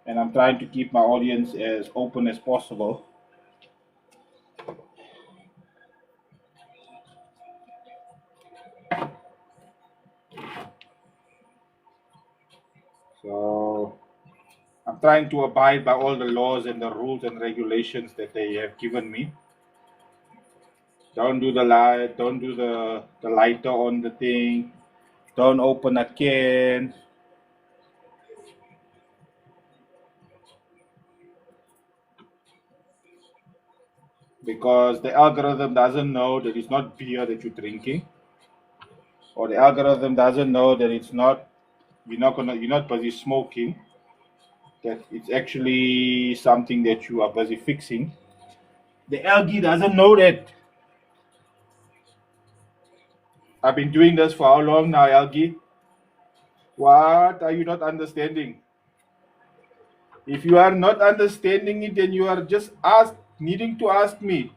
And I'm trying to keep my audience as open as possible. So I'm trying to abide by all the laws and the rules and regulations that they have given me. Don't do the light, don't do the lighter on the thing, don't open a can. Because the algorithm doesn't know that it's not beer that you're drinking, or the algorithm doesn't know that it's not you're not busy smoking, that it's actually something that you are busy fixing. The algae doesn't know that. I've been doing this for how long now, algae? What are you not understanding? If you are not understanding it, then you are just needing to ask me.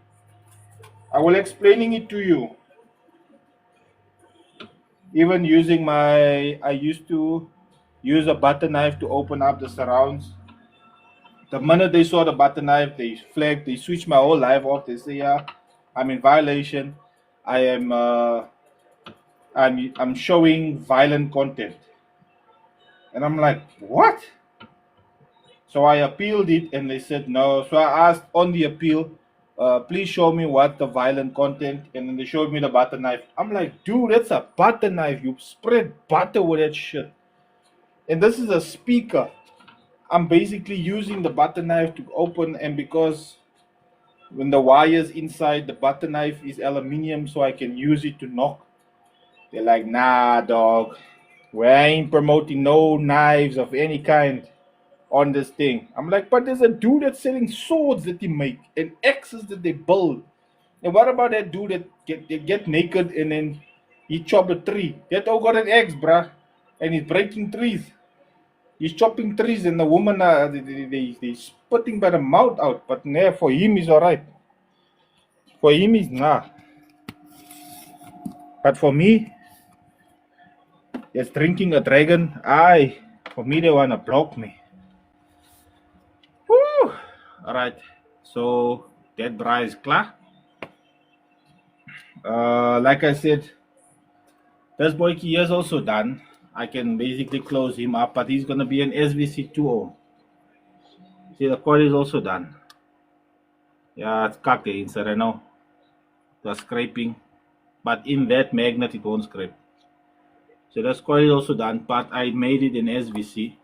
I will explaining it to you. Even using I used to use a butter knife to open up the surrounds. The minute they saw the butter knife, they flagged, they switched my whole life off. They say, yeah, I'm in violation. I am, I'm showing violent content. And I'm like, what? So I appealed it and they said no. So I asked on the appeal, please show me what the violent content. And then they showed me the butter knife. I'm like, dude, that's a butter knife. You spread butter with that shit. And this is a speaker. I'm basically using the butter knife to open, and because when the wires inside the butter knife is aluminium, so I can use it to knock. They're like, nah, dog. We ain't promoting no knives of any kind on this thing. I'm like, but there's a dude that's selling swords that he make and axes that they build. And what about that dude that get naked and then he chop a tree? That all got an axe, bruh, and he's breaking trees. He's chopping trees, and the woman they spitting by the mouth out. But nah, for him is alright. For him is nah. But for me, it's drinking a dragon. Aye, for me they wanna block me. Woo! Alright, so that braai is klaar. Like I said, this boyki is also done. I can basically close him up, but he's gonna be an SVC 2.0. See, the coil is also done. Yeah, it's cocked inside, I know. The scraping, but in that magnet it won't scrape. So the coil is also done, but I made it in SVC.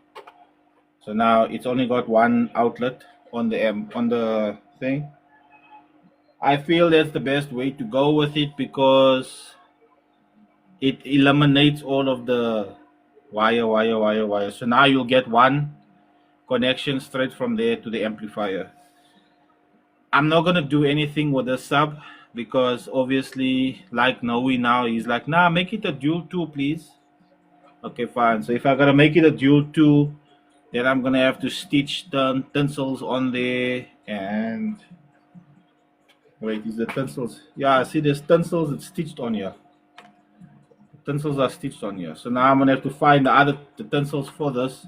So now it's only got one outlet on the thing. I feel that's the best way to go with it because it eliminates all of the wire. So now you'll get one connection straight from there to the amplifier. I'm not gonna do anything with the sub because obviously, like Noe now, he's like, nah, make it a dual two, please. Okay, fine. So if I gotta make it a dual two, then I'm gonna have to stitch the tinsels on there. And wait, is the tinsels? Yeah, see, there's tinsels. It's stitched on here. The tinsels are stitched on here. So now I'm gonna have to find the tinsels for this,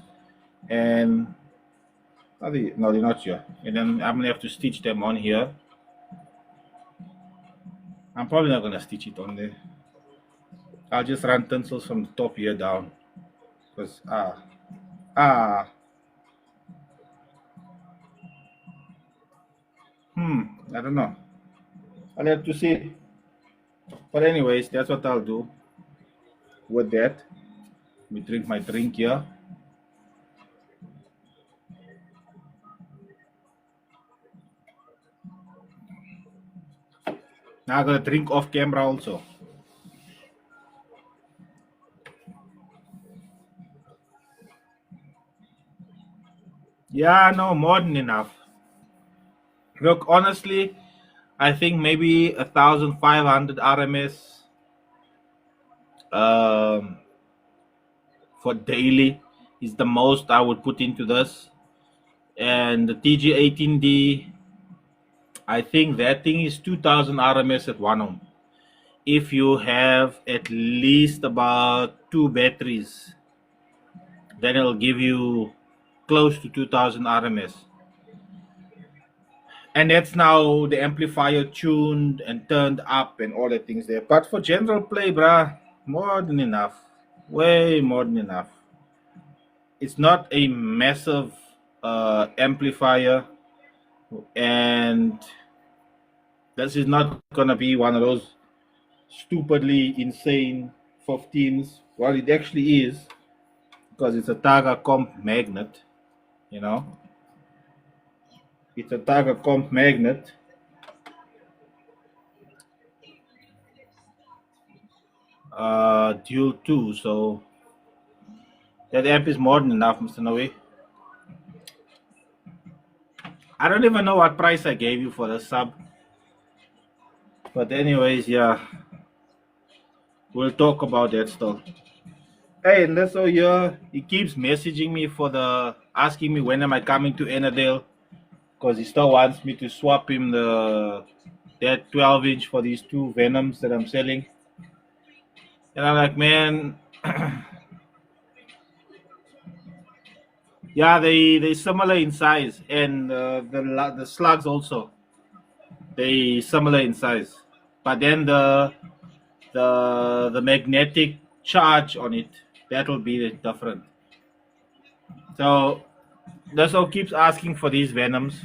and are they? No, they're not here. And then I'm gonna have to stitch them on here. I'm probably not gonna stitch it on there. I'll just run tinsels from the top here down. Because ah I don't know. I'll have to see. But anyways, that's what I'll do with that. Let me drink my drink here. Now I'm gonna drink off camera also. Yeah, no, more than enough. Look, honestly, I think maybe 1,500 RMS um, for daily is the most I would put into this. And the TG18D, I think that thing is 2,000 RMS at one home. If you have at least about two batteries, then it'll give you close to 2,000 RMS. And that's now the amplifier tuned and turned up and all the things there. But for general play, bruh, more than enough. Way more than enough. It's not a massive amplifier, and this is not gonna be one of those stupidly insane 15s. Well, it actually is because it's a Targa comp magnet, you know. It's a Targa comp magnet. Dual 2, so that amp is more than enough, Mr. Noe. I don't even know what price I gave you for the sub. But anyways, yeah. We'll talk about that still. Hey, and that's all here. He keeps messaging me for the asking me when am I coming to Annadale, because he still wants me to swap him that 12-inch for these two Venoms that I'm selling. And I'm like, man, yeah, they similar in size, and the slugs also they similar in size, but then the magnetic charge on it, that will be different. So that's all keeps asking for these Venoms,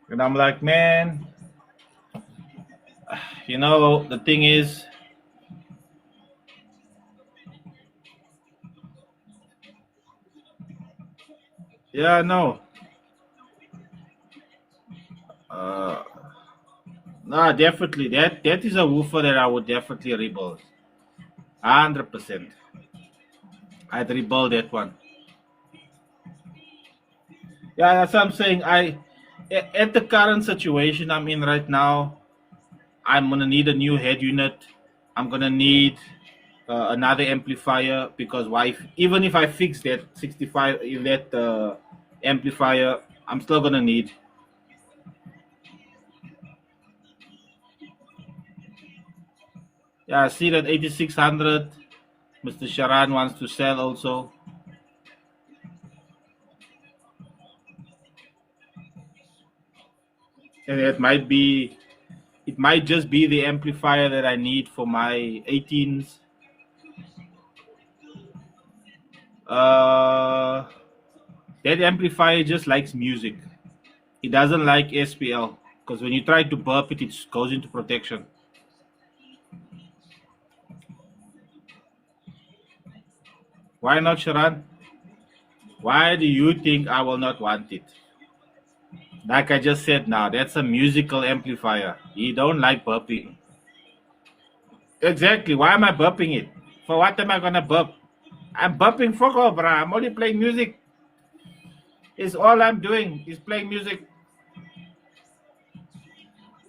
and I'm like, man, the thing is, yeah, no, uh, no, definitely that is a woofer that I would definitely rebuild, 100%. I'd rebuild that one. Yeah, that's what I'm saying. At the current situation I'm in right now, I'm gonna need a new head unit. I'm gonna need another amplifier because even if I fix that 65, if that amplifier, I'm still gonna need. Yeah, I see that 8600. Mr. Sharan wants to sell also, and it might just be the amplifier that I need for my 18s. Uh, that amplifier just likes music. It doesn't like SPL because when you try to burp it, it goes into protection. Why not, Sharan? Why do you think I will not want it? Like I just said now, that's a musical amplifier. You don't like burping. Exactly. Why am I burping it? For what am I gonna burp? I'm burping fuck off, bruh. I'm only playing music. Is all I'm doing is playing music.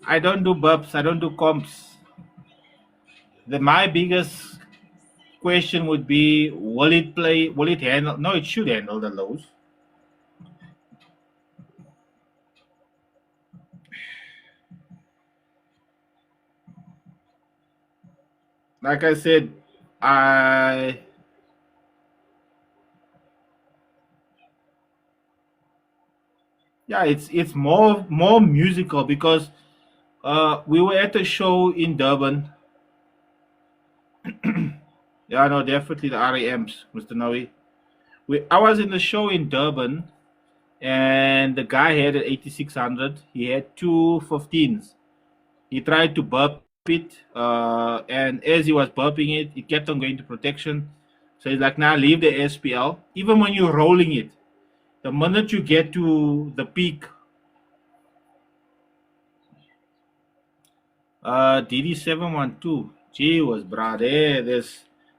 I don't do burps. I don't do comps. My biggest question would be, will it play? Will it handle? No, it should handle the lows. Like I said, I yeah, it's more musical because we were at a show in Durban. Yeah, no, definitely the RAMs, Mr. Noe. I was in the show in Durban, and the guy had an 8600. He had two 15s. He tried to burp it, and as he was burping it, it kept on going to protection. So he's like, "Now leave the SPL." Even when you're rolling it, the minute you get to the peak, DD712. Gee was brah,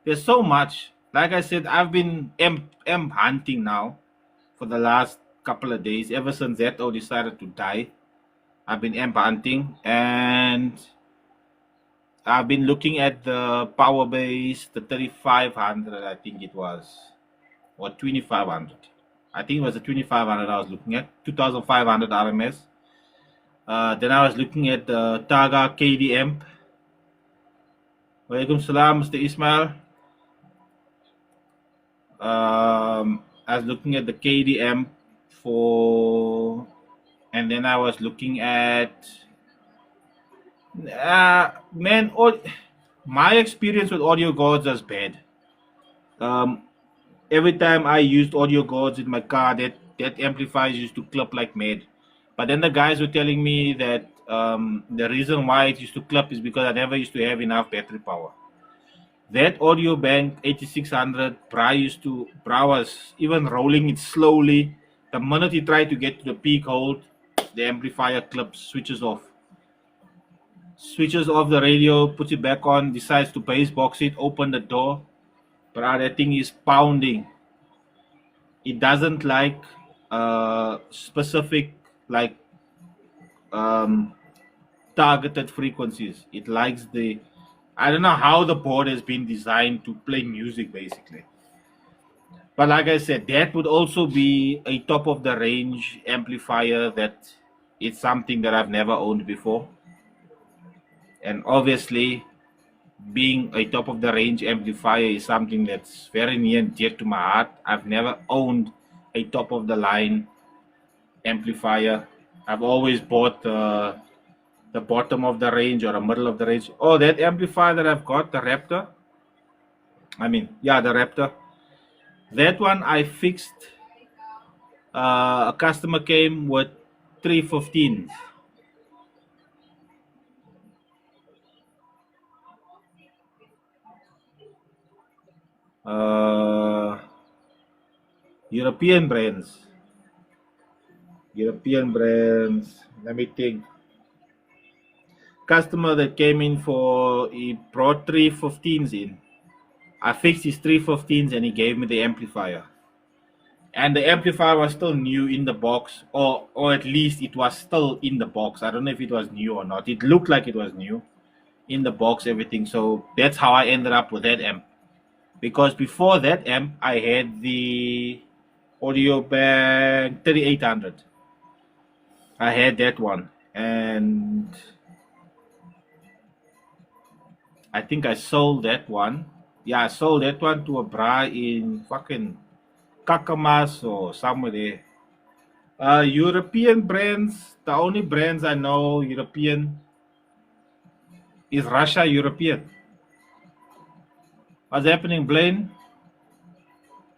there's so much. Like I said, I've been M hunting now for the last couple of days. Ever since Zeto decided to die, I've been M hunting, and I've been looking at the power base, the 3500, I think it was, or 2500. I think it was the 2500 I was looking at, 2500 RMS. Then I was looking at the Targa KDM. Walaikum salam, Mr. Ismail. I was looking at the KDM for, and then I was looking at, man, my experience with audio guards was bad. Um, every time I used audio guards in my car, that amplifiers used to clip like mad. But then the guys were telling me that the reason why it used to clip is because I never used to have enough battery power. That audio bank 8600, Bra was even rolling it slowly. The minute he tried to get to the peak hold, the amplifier clips, switches off the radio, puts it back on, decides to bass box it, open the door. Bra, that thing is pounding. It doesn't like specific, like um, targeted frequencies. It likes I don't know how the board has been designed to play music basically. But like I said, that would also be a top of the range amplifier that it's something that I've never owned before. And obviously, being a top of the range amplifier is something that's very near and dear to my heart. I've never owned a top of the line amplifier. I've always bought the bottom of the range or the middle of the range. Oh, that amplifier that I've got, the Raptor. Yeah, the Raptor. That one I fixed. A customer came with 315s. Uh, European brands. European brands. Let me think. Customer that came in he brought 315s in. I fixed his 315s and he gave me the amplifier. And the amplifier was still new in the box, or at least it was still in the box. I don't know if it was new or not. It looked like it was new in the box, everything. So that's how I ended up with that amp. Because before that amp, I had the Audio Bag 3800. I had that one, and I think I sold that one. Yeah, I sold that one to a bra in fucking Kakamas or somewhere there. European brands, the only brands I know European is Russia European. What's happening, Blaine?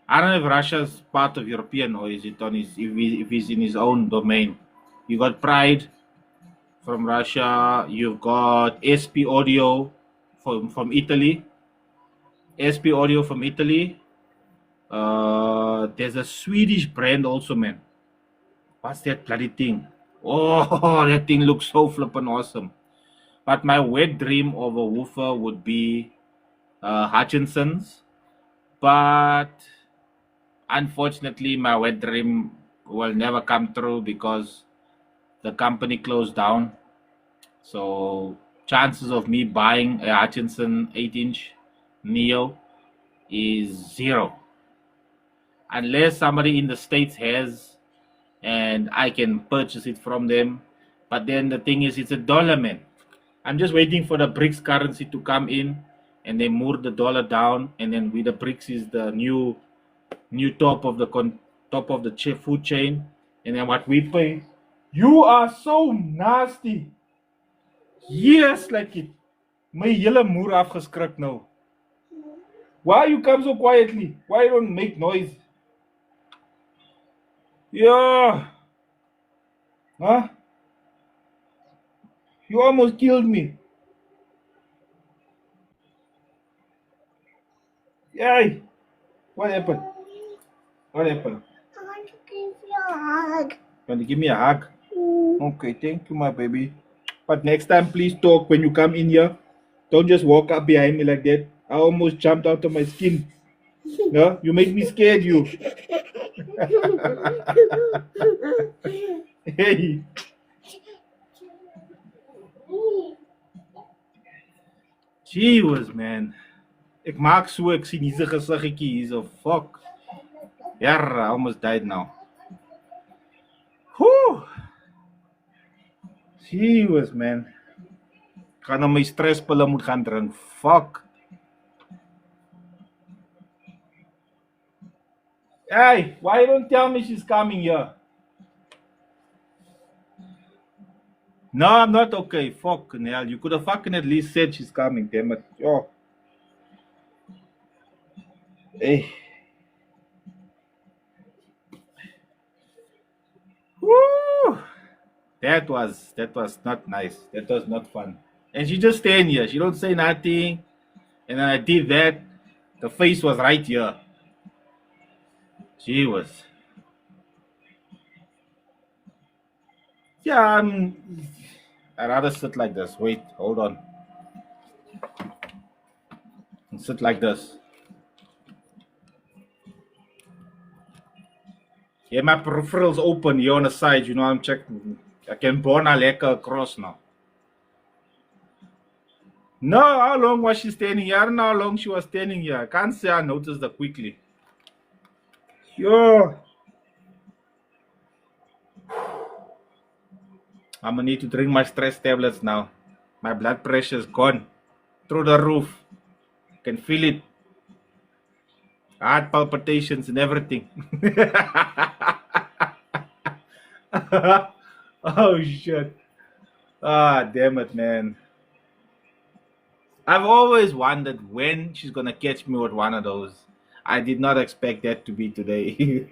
I don't know if Russia's part of European or is it on if he's in his own domain. You got Pride from Russia. You've got SP Audio from Italy. SP Audio from Italy. There's a Swedish brand also, man. What's that bloody thing? Oh, that thing looks so flippin' awesome. But my wet dream of a woofer would be Hutchinson's. But unfortunately, my wet dream will never come true because the company closed down. So chances of me buying a Hutchinson 8-inch Neo is zero unless somebody in the States has and I can purchase it from them. But then the thing is, it's a dollar, man. I'm just waiting for the BRICS currency to come in and they move the dollar down, and then with the BRICS is the new top of the food chain, and then what we pay. You are so nasty. Yes, like it. My hele moer afgeskrik nou. Why you come so quietly? Why you don't make noise? Yeah. Huh? You almost killed me. Yay. What happened? What happened? I want to give you a hug. You want to give me a hug? Okay, thank you, my baby. But next time, please talk when you come in here. Don't just walk up behind me like that. I almost jumped out of my skin. No, you make me scared, you. Hey. Gee whiz, man. Ek maak so, ek sien hier's 'n gesiggetjie hier's 'n fuck. Yeah, I almost died now. Whew. Gee whiz, man. Ek gaan nou my stresspille moet gaan drink. Fuck. Hey, why you don't tell me she's coming here? No, I'm not okay. Fucking hell. You could have fucking at least said she's coming, damn it. Oh. Hey. Woo! That was not nice. That was not fun. And she just stand here. She don't say nothing. And then I did that. The face was right here. She was. Yeah, I'd rather sit like this. Wait, hold on. Sit like this. Yeah, my peripherals open here on the side. You know, I'm checking. I can burn a lekker across now. No, how long was she standing here? I don't know how long she was standing here. I can't say I noticed that quickly. Yo. I'm gonna need to drink my stress tablets now. My blood pressure is gone. Through the roof. Can feel it. Heart palpitations and everything. Oh shit. Ah, damn it, man. I've always wondered when she's gonna catch me with one of those. I did not expect that to be today.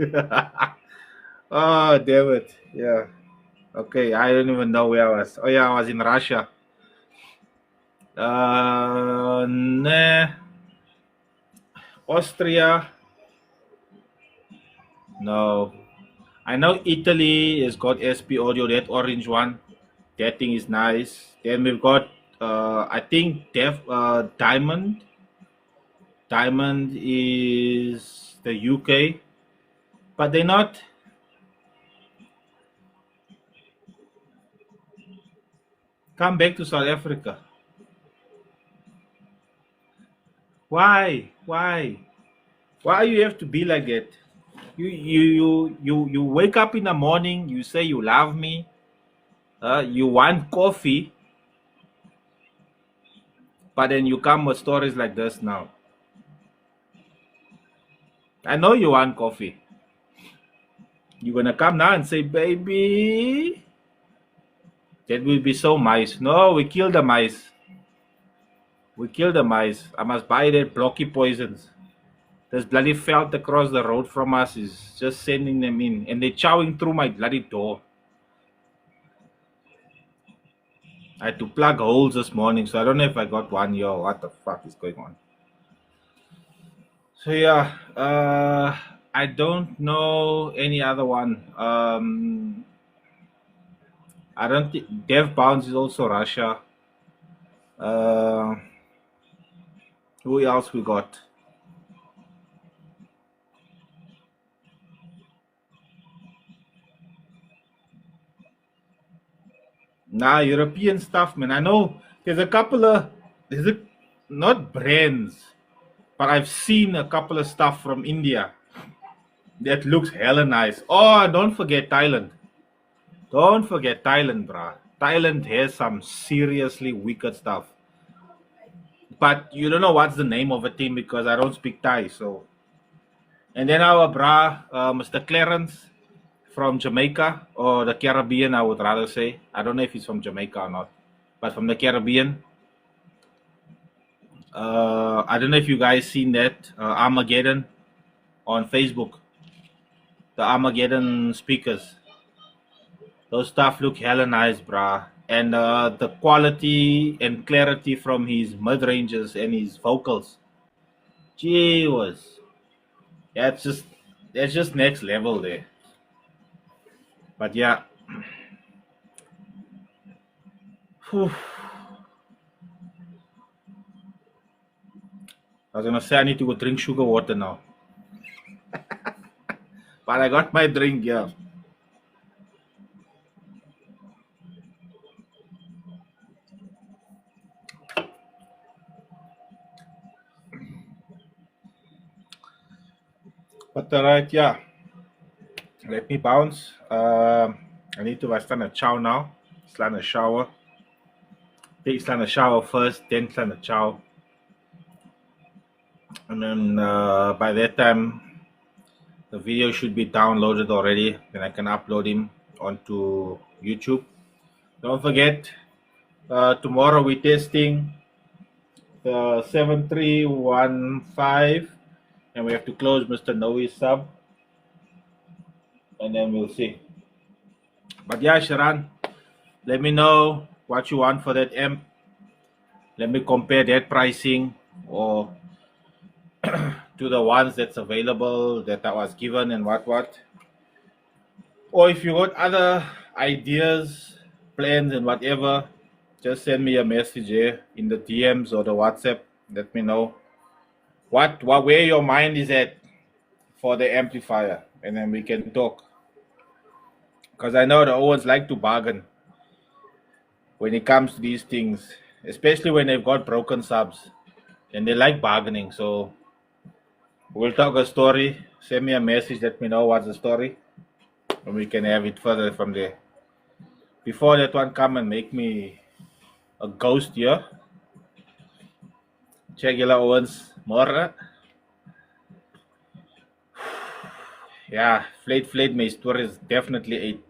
Oh, damn it. Yeah. Okay, I don't even know where I was. Oh, yeah, I was in Russia. Nah. Austria. No. I know Italy has got SP audio, that orange one. That thing is nice. Then we've got, I think, Diamond. Diamond is the UK, but they're not. Come back to South Africa. Why? Why? Why you have to be like that? You wake up in the morning. You say you love me. You want coffee, but then you come with stories like this now. I know you want coffee. You're gonna come now and say, baby, that will be so nice. No, we kill the mice. We kill the mice. I must buy that blocky poisons. This bloody felt across the road from us is just sending them in, and they're chowing through my bloody door. I had to plug holes this morning, so I don't know if I got one here or what the fuck is going on. So yeah, I don't know any other one. I don't think Dev Bounce is also Russia. Uh, who else we got? Nah, European stuff, man. I know there's a couple of, there's a, not brands, but I've seen a couple of stuff from India that looks hella nice. Oh, don't forget Thailand. Don't forget Thailand, bruh. Thailand has some seriously wicked stuff. But you don't know what's the name of a team because I don't speak Thai. So, and then our brah, Mr. Clarence from Jamaica or the Caribbean, I would rather say. I don't know if he's from Jamaica or not, but from the Caribbean. I don't know if you guys seen that Armageddon on Facebook. The Armageddon speakers. Those stuff look hella nice, bruh. And the quality and clarity from his mid ranges and his vocals. Gee was. That's just next level there. But yeah. Whew. I was gonna say I need to go drink sugar water now. But I got my drink, yeah. But alright, yeah. Let me bounce. I need to stand a chow now. Stand a shower. Take stand a shower first, then stand a chow. And then by that time the video should be downloaded already. Then I can upload him onto YouTube. Don't forget, tomorrow we're testing the 7315 and we have to close Mr. Noe's sub and then we'll see. But yeah, Sharan, let me know what you want for that amp. Let me compare that pricing or to the ones that's available that I was given and what. Or if you got other ideas, plans and whatever, just send me a message here in the DMs or the WhatsApp. Let me know what where your mind is at for the amplifier, and then we can talk. Because I know the Owens like to bargain when it comes to these things, especially when they've got broken subs, and they like bargaining. So we'll talk a story. Send me a message. Let me know what's the story, and we can have it further from there. Before that one come and make me a ghost here. Check Yellow Owens more. Yeah, Fleet my story is definitely